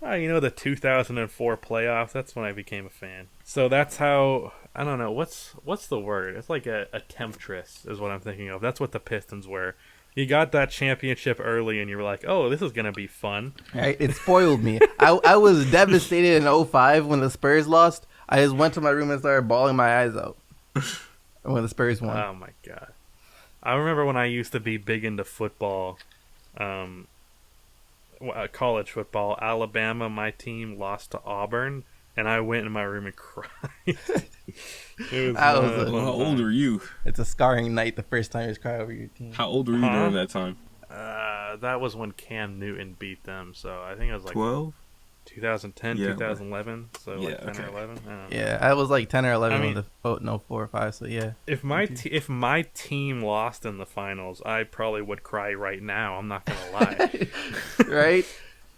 The 2004 playoffs, that's when I became a fan. So that's how, I don't know, what's the word? It's like a temptress is what I'm thinking of. That's what the Pistons were. You got that championship early and you were like, oh, this is going to be fun. Right? It spoiled me. I was devastated in 05 when the Spurs lost. I just went to my room and started bawling my eyes out when the Spurs won. Oh, my God. I remember when I used to be big into football, college football. Alabama, my team, lost to Auburn, and I went in my room and cried. How old are you? It's a scarring night the first time you cry over your team. How old were you during that time? That was when Cam Newton beat them, so I think I was like 12? 2010, Yeah, 2011, so yeah, like 10 or 11. I don't know. Yeah, I was like 10 or 11 I mean, with the 4 or 5, so yeah. If my team lost in the finals, I probably would cry right now. I'm not gonna lie. Right?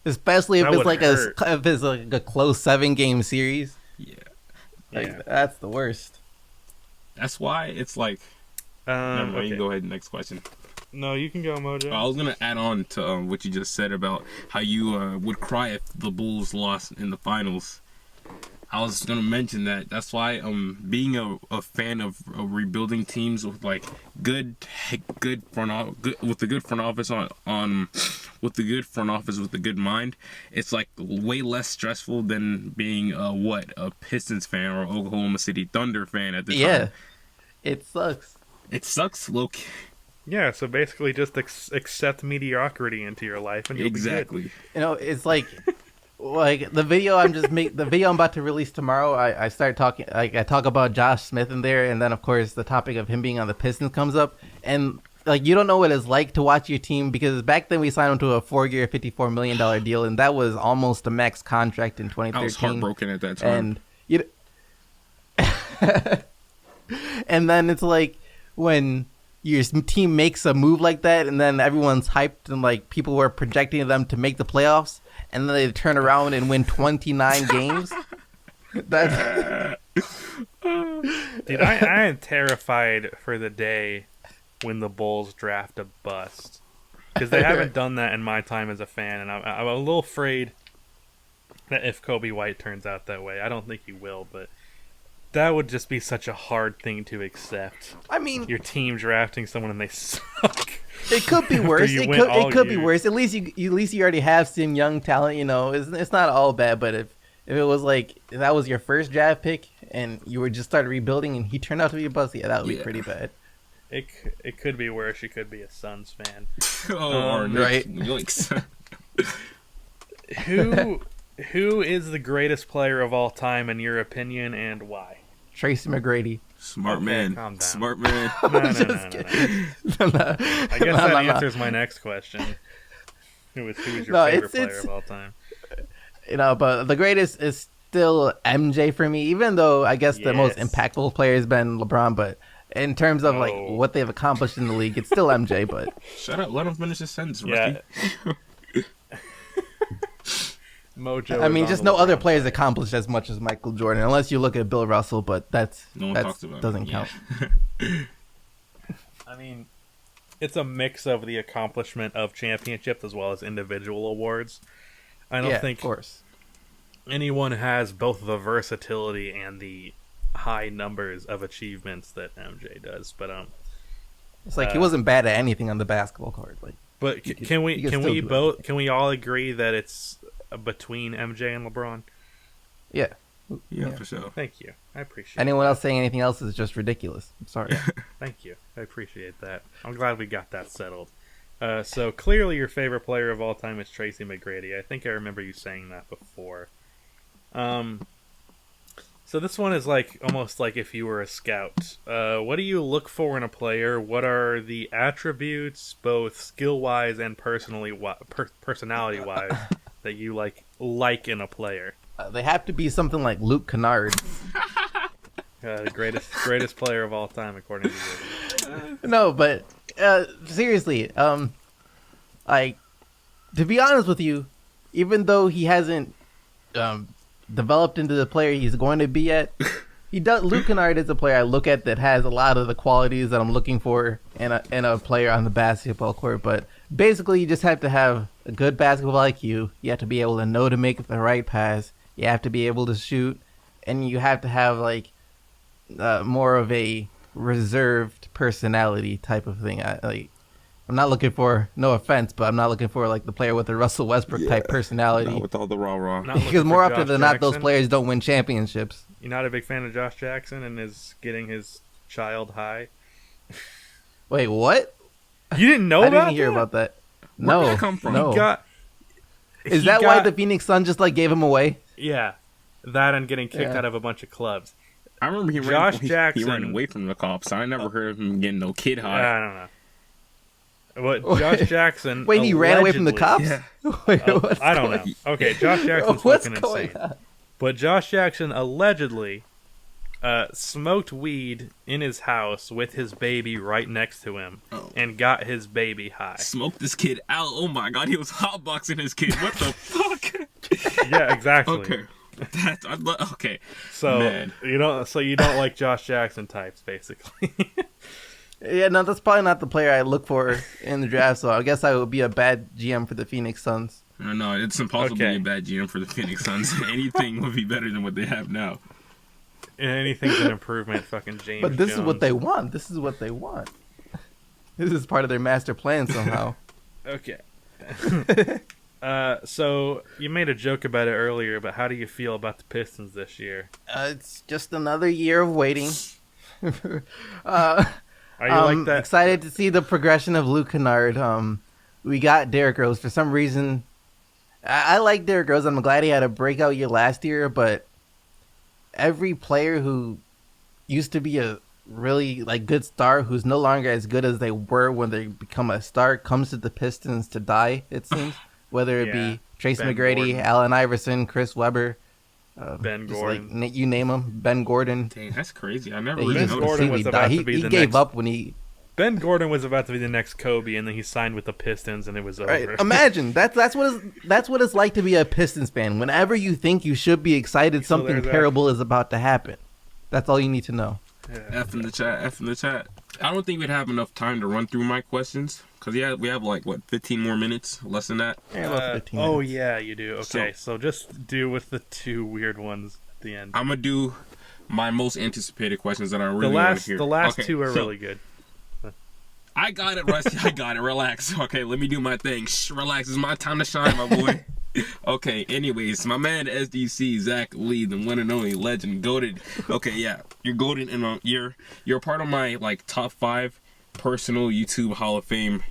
Especially if That it's would like hurt. if it's like a close 7-game series. Yeah. That's the worst. That's why it's like... Never mind, Okay. you go ahead, next question. No, you can go, Mojo. I was going to add on to what you just said about how you would cry if the Bulls lost in the finals. I was going to mention that. That's why being a fan of rebuilding teams with like good front office with a good front office with the good front office with a good mind, it's like way less stressful than being a Pistons fan or Oklahoma City Thunder fan at the time. Yeah. It sucks. It sucks, look. Yeah, so basically just accept mediocrity into your life and you'll be Exactly. It's like the video the video I'm about to release tomorrow. I start talking, I talk about Josh Smith in there, and then of course the topic of him being on the Pistons comes up, and like you don't know what it's like to watch your team, because back then we signed him to a 4-year, $54 million deal, and that was almost a max contract in 2013. I was heartbroken at that time. And and then it's like when your team makes a move like that, and then everyone's hyped, and like people were projecting them to make the playoffs, and then they turn around and win 29 games. That's Dude, I am terrified for the day when the Bulls draft a bust, because they haven't done that in my time as a fan, and I'm a little afraid that if Kobe White turns out that way, I don't think he will, but that would just be such a hard thing to accept. I mean, Your team drafting someone and they suck. it could be worse. you It win could all be year. worse. At least you already have some young talent. It's not all bad. But if it was like if that was your first draft pick and you were just started rebuilding and he turned out to be a bust, that would be pretty bad. It could be worse. You could be a Suns fan. Or right. Yikes. Who is the greatest player of all time in your opinion, and why? Tracy McGrady. Smart Okay, man. calm down. Smart man. No. No. I guess that answers my next question. Who is your favorite player of all time? But the greatest is still MJ for me, even though I guess the most Yes. impactful player has been LeBron. But in terms of like what they've accomplished in the league, it's still MJ. But Shut up. Let him finish his sentence, Yeah. Ricky. Mojo. I mean, is just on no the other LeBron players train. accomplished as much as Michael Jordan, unless you look at Bill Russell. But No one that talks about doesn't him. count. Yeah. I mean, it's a mix of the accomplishment of championships as well as individual awards. I don't think of course. anyone has both the versatility and the high numbers of achievements that MJ does. But It's like he wasn't bad at anything on the basketball court. Like, but can we all agree that it's between MJ and LeBron? Yeah. Yeah, for sure. Thank you. I appreciate Anyone else saying anything else is just ridiculous. I'm sorry. Thank you. I appreciate that. I'm glad we got that settled. So clearly your favorite player of all time is Tracy McGrady. I think I remember you saying that before. So this one is like almost like if you were a scout. What do you look for in a player? What are the attributes, both skill-wise and personality-wise, that you like in a player? They have to be something like Luke Kennard. The greatest player of all time, according to you. No, but seriously, like, to be honest with you, even though he hasn't developed into the player he's going to be at, Luke Kennard is a player I look at that has a lot of the qualities that I'm looking for in a player on the basketball court. But basically, you just have to have a good basketball IQ. You have to be able to know to make the right pass. You have to be able to shoot, and you have to have like more of a reserved personality type of thing. I'm not looking for, no offense, but I'm not looking for like the player with the Russell Westbrook type personality. Not with all the rah-rah. Because more often than not, those players don't win championships. You're not a big fan of Josh Jackson and is getting his child high? Wait, what? You didn't know about that? I didn't hear about that. No. Where did that come from? No. Is that why the Phoenix Suns just like gave him away? Yeah. That and getting kicked out of a bunch of clubs. I remember he ran away from the cops. I never heard of him getting no kid high. I don't know. What Josh Jackson? Wait, he ran away from the cops? Yeah. Wait, I don't know. Okay, Josh Jackson's fucking insane. On? But Josh Jackson allegedly smoked weed in his house with his baby right next to him and got his baby high. Smoked this kid out. Oh my god, he was hotboxing his kid. What the fuck? Yeah, exactly. Okay. Okay. So man. you don't like Josh Jackson types, basically. Yeah, no, that's probably not the player I look for in the draft. So I guess I would be a bad GM for the Phoenix Suns. No, it's impossible to be a bad GM for the Phoenix Suns. Anything would be better than what they have now. Anything's an improvement, fucking James. But this Jones. is what they want. This is part of their master plan somehow. Okay. So you made a joke about it earlier, but how do you feel about the Pistons this year? It's just another year of waiting. Are you like that? Excited to see the progression of Luke Kennard. We got Derrick Rose. For some reason, I like Derrick Rose. I'm glad he had a breakout year last year, but every player who used to be a really like good star who's no longer as good as they were when they become a star comes to the Pistons to die, it seems. Whether it be Tracy McGrady, Gordon. Allen Iverson, Chris Webber, Ben Gordon. Like, you name them, Ben Gordon. Dang, that's crazy. I never He really just noticed. Gordon was about died. to be He the gave next- up when he... Ben Gordon was about to be the next Kobe, and then he signed with the Pistons, and it was over. Right. Imagine that's what it's like to be a Pistons fan. Whenever you think you should be excited, something terrible is about to happen. That's all you need to know. Yeah. F in the chat. I don't think we'd have enough time to run through my questions because we have like 15 more minutes, less than that. Yeah, 15 oh minutes. yeah, you do. Okay, so just do with the two weird ones at the end. I'm gonna do my most anticipated questions that I really want to hear. The last Okay, two are so really good. I got it, Rusty. I got it. Relax. Okay, let me do my thing. Shh, relax. It's my time to shine, my boy. Okay, anyways, my man SDC, Zach Lee, the one and only legend, goated. Okay, yeah, you're goated, and you're part of my like top 5 personal YouTube Hall of Fame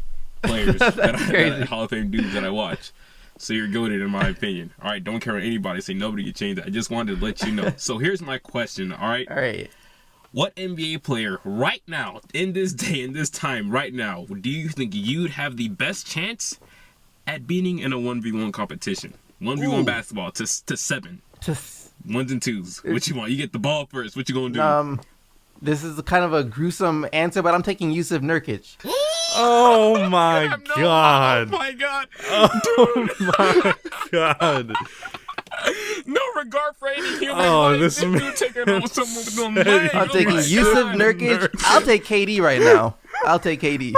players, that Hall of Fame dudes that I watch. So you're goated in my opinion. All right, don't care what anybody say. Nobody can change that. I just wanted to let you know. So here's my question. All right. All right. What NBA player right now, in this day, in this time, right now, do you think you'd have the best chance at beating in a 1v1 competition? 1v1 basketball to 7. Ones and twos. What you want? You get the ball first. What you gonna do? This is kind of a gruesome answer, but I'm taking Yusuf Nurkic. Oh my god! Oh my god! Oh my god! No regard for any human. Oh, this man taking on someone with no mind. I'm taking Yusuf Nurkic. I'll take KD right now. I'll take KD.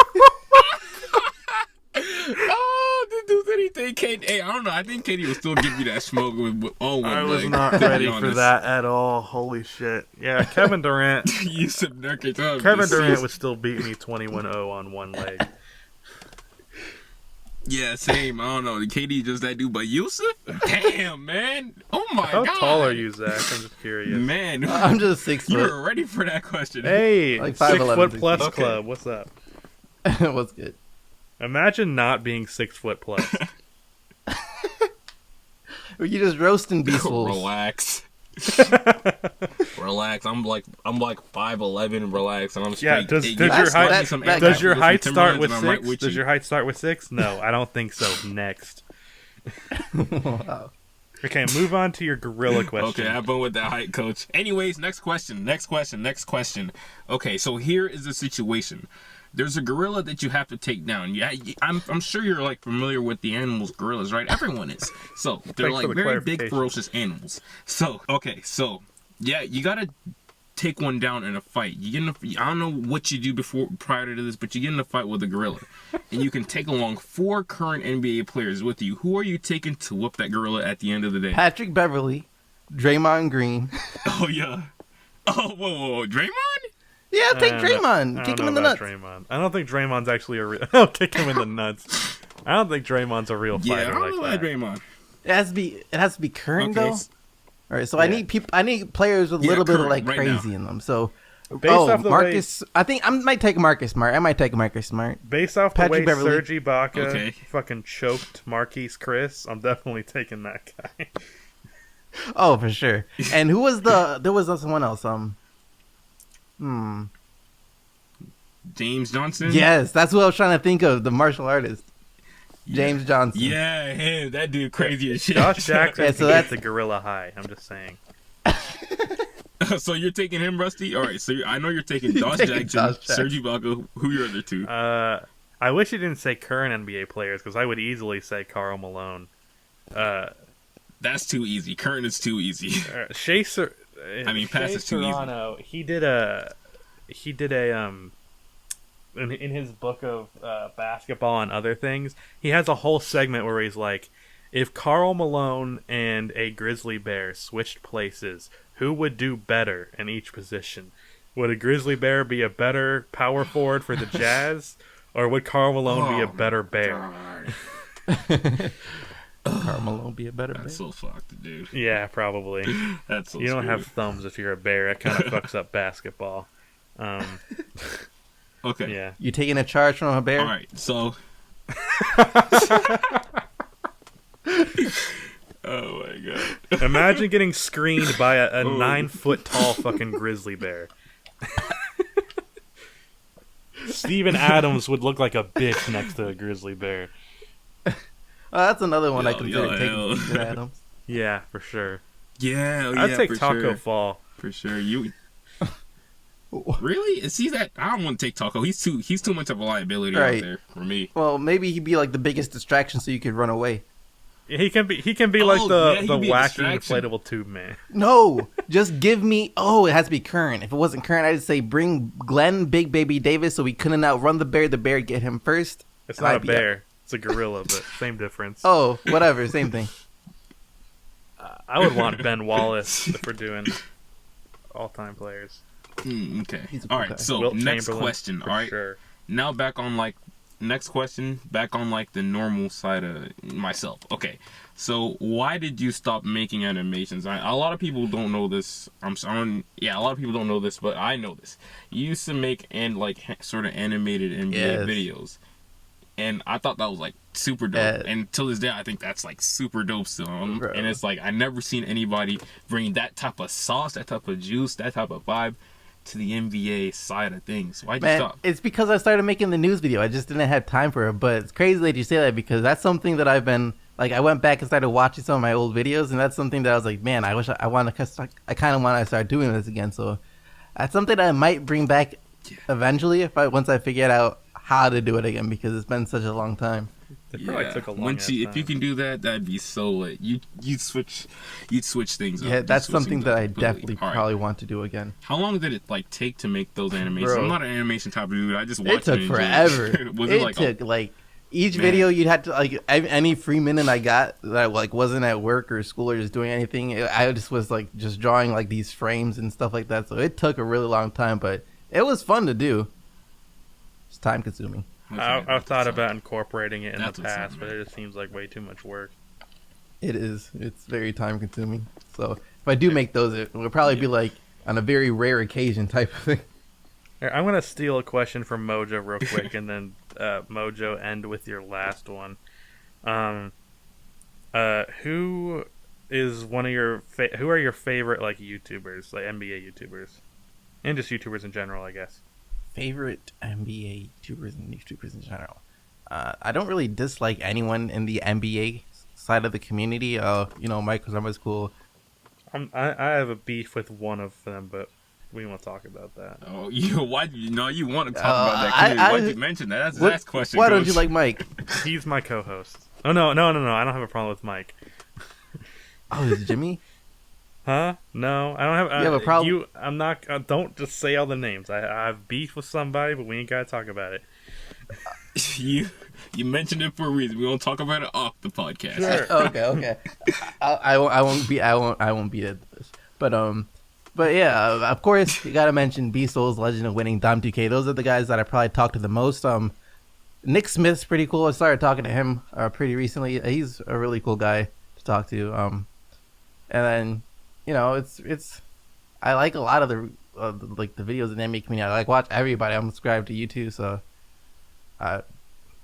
Oh, this dude said he think KD? Hey, I don't know. I think KD will still give you that smoke with Owen. I was like, not to be ready for honest. that at all. Holy shit. Yeah, Kevin Durant. Yusuf Nurkic. Oh, Kevin Durant deceased. would still beat me 21-0 on one leg. Yeah, same. I don't know. KD just that dude, but Yusuf? Damn, man. Oh my How god. tall are you, Zach? I'm just curious. Man, I'm just 6 you foot. were ready for that question. Hey, Like 6 5'11", foot plus 16. club. What's up? What's good? Imagine not being 6 foot plus. You just roasting beast wolves. Relax. Relax. I'm like 5'11". Relax, and I'm straight. Yeah, does Hey, your guys, height- buy me some that- Does Air your Max height some start Timberlands, with and I'm right 6? with Does you. your height start with 6? No, I don't think so. Next. Wow. Okay, move on to your gorilla question. Okay, have fun with that height, coach. Anyways, next question. Okay, so here is the situation. There's a gorilla that you have to take down. Yeah, I'm sure you're like familiar with the animals gorillas, right? Everyone is. So they're Thanks like for the very big, clarification. ferocious animals. So yeah, you gotta take one down in a fight. You get in I don't know what you do prior to this, but you get in a fight with a gorilla, and you can take along 4 current NBA players with you. Who are you taking to whoop that gorilla at the end of the day? Patrick Beverly, Draymond Green. Oh yeah. Oh whoa, Draymond? Yeah, take I Draymond. don't Kick know him in the about nuts. Draymond. I don't think Draymond's actually a real. Oh, kick him in the nuts. I don't think Draymond's a real Yeah, I fighter don't like know that. about Draymond. It has to be current Okay. though. All right, so I Yeah. need players with a Yeah, little bit of current, like right crazy in them. So, Based off the Marcus, I think I might take Marcus Smart. Based off the Patrick way Beverley. Serge Ibaka Okay. fucking choked Marquise Chris, I'm definitely taking that guy. Oh, for sure. And who was there was someone else. James Johnson? Yes, that's what I was trying to think of. The martial artist, James Johnson. Yeah, him. That dude crazy as shit. Josh Jackson Yeah, can so get that's- the gorilla high. I'm just saying. So you're taking him, Rusty? All right, so I know you're taking You're Josh taking Jackson, Josh Jackson. Serge Ibaka. Who are your other two? I wish you didn't say current NBA players because I would easily say Karl Malone. That's too easy. Current is too easy. Shea pass is too easy. Serrano, he did a in his book of basketball and other things, he has a whole segment where he's like, if Karl Malone and a grizzly bear switched places, who would do better in each position? Would a grizzly bear be a better power forward for the Jazz, or would Karl Malone be a better bear? Karl Malone be a better That's bear. so fucked, dude. Yeah, probably. That's so You don't screwed. have thumbs if you're a bear. It kind of fucks up basketball. Okay. Yeah. You taking a charge from a bear? All right, so. Oh my god. Imagine getting screened by a 9 foot tall fucking grizzly bear. Steven Adams would look like a bitch next to a grizzly bear. Oh, that's another one I Yo, consider yo, taking yo. Steven Adams. Yeah, for sure. Yeah, I'd yeah, take for Taco sure. Fall. For sure. You really? Is he that? I don't want to take Taco. He's too much of a liability Right. out there for me. Well, maybe he'd be like the biggest distraction, so you could run away. He can be Oh, like yeah, he the can be a wacky distraction. inflatable tube man. No, just give me. Oh, it has to be current. If it wasn't current, I'd say bring Glenn Big Baby Davis, so we couldn't outrun the bear. The bear get him first. It's and not a I'd be bear. It's a gorilla, but same difference. Oh, whatever, same thing. I would want Ben Wallace if we're doing all-time players. Okay. He's a All cool right. guy. So Wilt next Chamberlain, question. for All right. sure. Now back on like next question. Back on like the normal side of myself. Okay. So why did you stop making animations? A lot of people don't know this. Yeah, a lot of people don't know this, but I know this. You used to make sort of animated NBA Yes. videos, and I thought that was like super dope. Yeah. And till this day, I think that's like super dope still. Bro. And it's like I never seen anybody bring that type of sauce, that type of juice, that type of vibe to the NBA side of things. Why'd you Man, stop? it's because I started making the news video. I just didn't have time for it. But it's crazy that you say that because that's something that I've been like. I went back and started watching some of my old videos, and that's something that I was like, man, I wish I want to. I kind of want to start doing this again. So that's something that I might bring back eventually once I figure out how to do it again because it's been such a long time. It probably took a long Once ass if you time. can do that, that'd be so lit. You'd switch things up. Yeah, You'd that's switch something things that up I completely. definitely All right. probably want to do again. How long did it take to make those animations? Bro. I'm not an animation type of dude. I just watch It took and enjoy forever. Was it like took like Each video you'd had to like any free minute I got that like wasn't at work or school or just doing anything. I just was like just drawing like these frames and stuff like that. So it took a really long time, but it was fun to do. It's time consuming. I've thought about incorporating it in the past, but it just seems like way too much work. It is. It's very time consuming. So if I do make those, it will probably be like on a very rare occasion type of thing. Here, I'm gonna steal a question from Mojo real quick, and then Mojo end with your last one. Who is one of your who are your favorite like YouTubers, like NBA YouTubers, and just YouTubers in general, I guess? Favorite NBA YouTubers and YouTubers in general. I don't really dislike anyone in the NBA side of the community. Mike was cool. I have a beef with one of them, but we won't talk about that. Oh, you want to talk about that? Why'd you mention that? That's the next question. Why don't you like Mike? He's my co-host. Oh no! I don't have a problem with Mike. Oh, is it Jimmy? Huh? No, I don't have. You have a problem? I'm not. Don't just say all the names. I have beef with somebody, but we ain't gotta talk about it. You mentioned it for a reason. We won't talk about it off the podcast. Sure. Okay. I won't be at this. But yeah, of course you gotta mention B Soul's Legend of Winning, Dom 2K. Those are the guys that I probably talk to the most. Nick Smith's pretty cool. I started talking to him pretty recently. He's a really cool guy to talk to. And then it's I like a lot of the videos in the NBA community. I watch everybody. I'm subscribed to YouTube, so I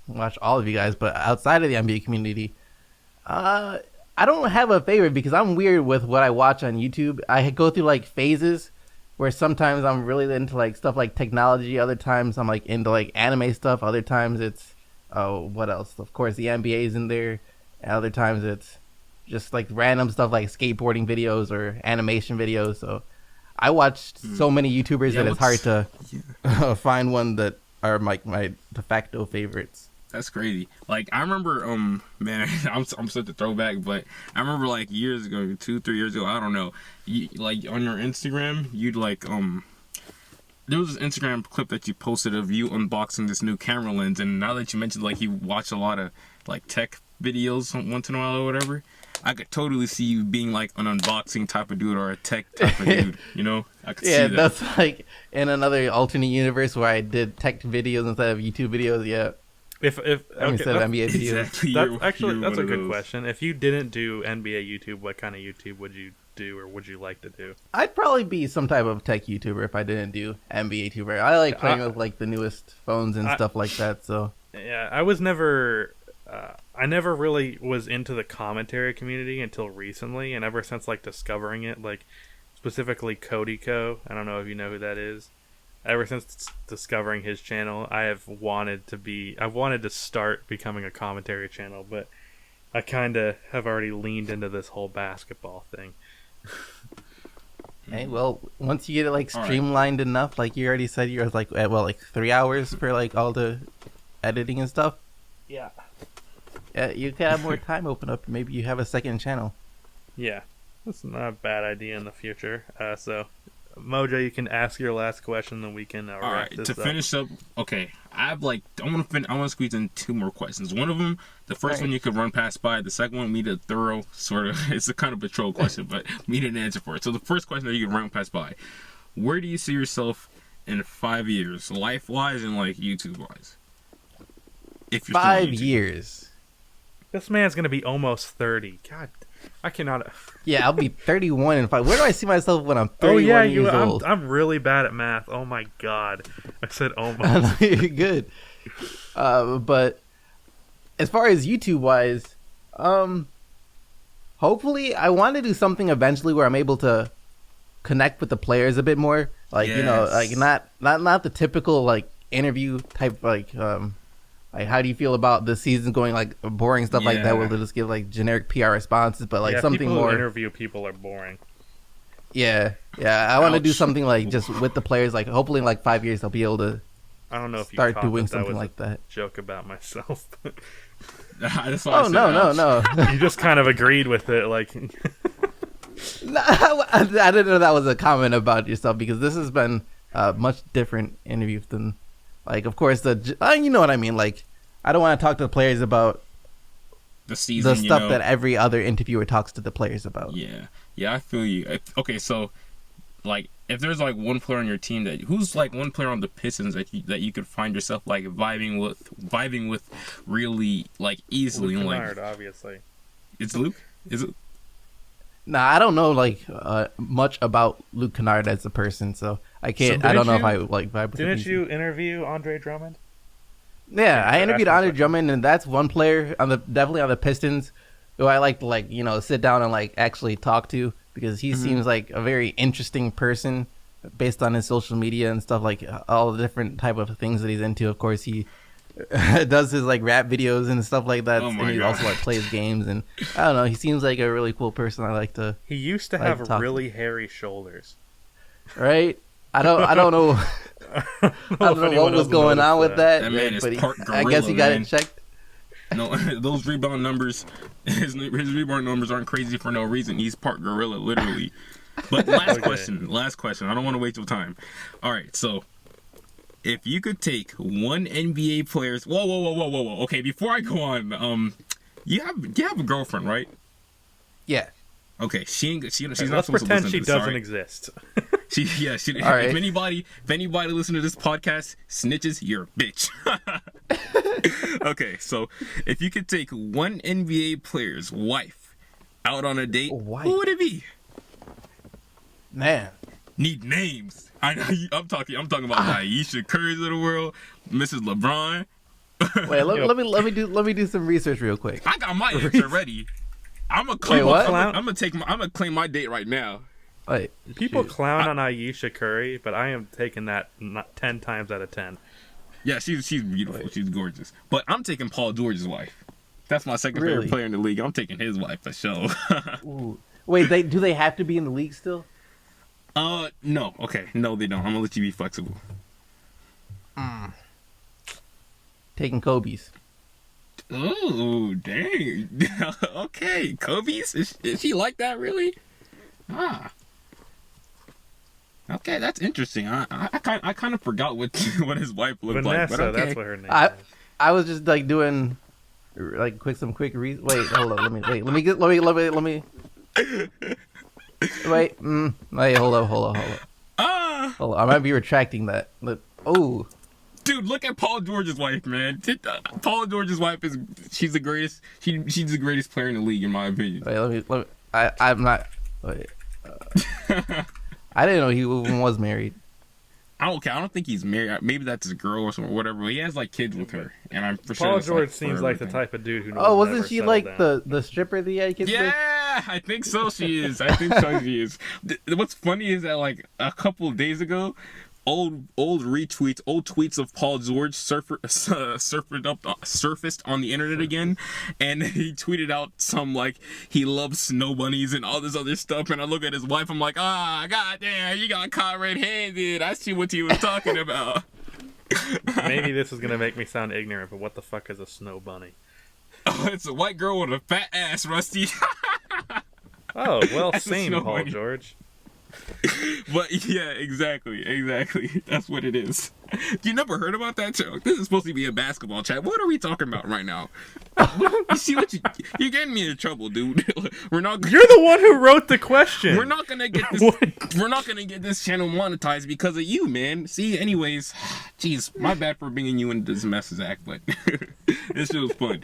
watch all of you guys. But outside of the NBA community, I don't have a favorite because I'm weird with what I watch on YouTube. I go through like phases where sometimes I'm really into like stuff like technology. Other times I'm like into like anime stuff. Other times it's what else? Of course the NBA is in there. And other times it's just like random stuff like skateboarding videos or animation videos. So I watched so many YouTubers that it's hard to find one that are like my de facto favorites. That's crazy. Like I remember, man, I'm such a throwback, but I remember like years ago, 2-3 years ago, I don't know. Like on your Instagram, you'd like there was this Instagram clip that you posted of you unboxing this new camera lens, and now that you mentioned like you watch a lot of like tech videos once in a while or whatever, I could totally see you being like an unboxing type of dude or a tech type of dude, I could see that. That's like in another alternate universe where I did tech videos instead of YouTube videos. Yeah. Instead of NBA videos. Exactly. That's a good question. If you didn't do NBA YouTube, what kind of YouTube would you do, or would you like to do? I'd probably be some type of tech YouTuber if I didn't do NBA YouTuber. I like playing with like the newest phones and stuff like that. So yeah, I was never. I never really was into the commentary community until recently, and ever since like discovering it, like specifically Cody Co. I don't know if you know who that is. Ever since discovering his channel, I've wanted to start becoming a commentary channel, but I kind of have already leaned into this whole basketball thing. Hey, well, once you get it like streamlined enough, like you already said, you're like at 3 hours for like all the editing and stuff. Yeah. Yeah, you can have more time open up. Maybe you have a second channel. Yeah, that's not a bad idea in the future. So, Mojo, you can ask your last question, and we can wrap this up. Finish up. Okay, I want to squeeze in 2 more questions. One of them, the first one you could run past by. The second one, we need a thorough sort of. It's a kind of a troll question, but we need an answer for it. So the first question that you can run past by: where do you see yourself in 5 years, life-wise and like YouTube-wise? If you're 5 years. This man's gonna be almost 30. God, I cannot. Yeah, I'll be 31 in 5. Where do I see myself when I'm 31 years old? I'm really bad at math. Oh my god, I said almost. You're good. But as far as YouTube wise, hopefully I want to do something eventually where I'm able to connect with the players a bit more. Like like not the typical like interview type like how do you feel about the season going, like boring stuff like that, where they'll just give like generic PR responses, but like something people more. Who interview people are boring. Yeah. I want to do something like just with the players. Like hopefully in like 5 years I'll be able to. I don't know if you start doing something like that. Joke about myself. No. You just kind of agreed with it, like. No, I didn't know that was a comment about yourself, because this has been a much different interview than. Like, of course, you know what I mean. Like, I don't want to talk to the players about the season, the stuff that every other interviewer talks to the players about. Yeah, I feel you. Okay, so like if there's like one player on your team who's like one player on the Pistons that you could find yourself like vibing with really like easily. Luke like Kennard, obviously. It's Luke? Is it? Nah, I don't know like much about Luke Kennard as a person, so I can't. So I don't know you- if I like vibe with Didn't him. you interview Andre Drummond? Yeah, I interviewed ask me Andre questions. Drummond, and that's one player definitely on the Pistons who I like to sit down and actually talk to, because he seems like a very interesting person based on his social media and stuff, like all the different type of things that he's into. Of course, he does his rap videos and stuff like that, Oh my and he God. also plays games. And I don't know, he seems like a really cool person. I like to He used to Like have talk- really hairy shoulders. right. I don't know. I don't know what was going on with that. That man is but part I guess he got gorilla, man. it checked. No, those rebound numbers, his rebound numbers aren't crazy for no reason. He's part gorilla, literally. But last question. I don't want to waste your time. All right, so if you could take one NBA player's, whoa. Okay, before I go on, you have a girlfriend, right? Yeah. Okay, she's not Let's supposed to pretend listen she to this, doesn't alright? exist. All right. If anybody listen to this podcast, snitches, you're a bitch. Okay, so if you could take one NBA player's wife out on a date, Wife. who would it be? Man. Need names. I know I'm talking about Ayesha Curry's of the world, Mrs. LeBron. Wait, let me do some research real quick. I got my answer ready. I'm gonna claim my date right now. Wait, People shoot. clown on Ayesha Curry, but I am taking that 10 times out of 10. Yeah, she's beautiful. She's gorgeous. But I'm taking Paul George's wife. That's my second favorite Really? player in the league. I'm taking his wife for sure. Ooh. Wait, do they have to be in the league still? No. Okay, no, they don't. I'm gonna let you be flexible. Taking Kobe's. Oh, dang. Okay, Kobe's? Is she like that, really? Ah. Okay, that's interesting. I kind of forgot what his wife looked like. Vanessa, But okay. that's what her name I is. I was just doing some quick wait, hold on, let me wait, wait, hold on. Ah, Hold on, I might be retracting that. Oh, dude, look at Paul George's wife, man. Paul George's wife she's the greatest. She's the greatest player in the league, in my opinion. wait, let me I'm not. Wait, I didn't know he even was married. I don't think he's married. Maybe that's his girl or something, whatever. But he has kids with her, and I'm for sure. Paul that's, George for seems like the everything. type of dude who knows Oh, wasn't never she settle like down. the stripper that he had kids with? Yeah, I think so. She is. I think so. She is. What's funny is that like a couple of days ago, old tweets of Paul George surfaced on the internet again, and he tweeted out some like he loves snow bunnies and all this other stuff. And I look at his wife, I'm like, goddamn, you got caught red-handed. I see what he was talking about. Maybe this is going to make me sound ignorant, but what the fuck is a snow bunny? Oh, it's a white girl with a fat ass, Rusty. Oh, well, That's a same, snow Paul bunny. George. But yeah, exactly. That's what it is. You never heard about that show? This is supposed to be a basketball chat. What are we talking about right now? You see what you're getting me in trouble, dude. We're not. You're the one who wrote the question. We're not gonna get this. What? We're not gonna get this channel monetized because of you, man. See, anyways, jeez, my bad for bringing you into this mess, Zach. But this shit was fun.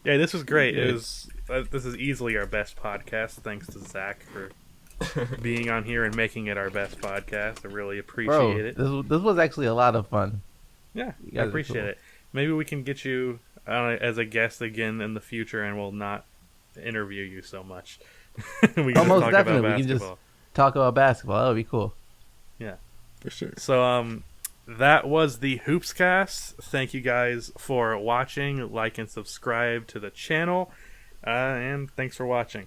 Yeah, this was great. It was. This is easily our best podcast. Thanks to Zach for being on here and making it our best podcast. I really appreciate Bro, it. this was actually a lot of fun. Yeah, You I guys are appreciate cool. it. Maybe we can get you as a guest again in the future, and we'll not interview you so much. We Oh, most talk definitely. about We can just basketball. talk about basketball. That would be cool. Yeah. For sure. So that was the HoopsCast. Thank you guys for watching. Like and subscribe to the channel. And thanks for watching.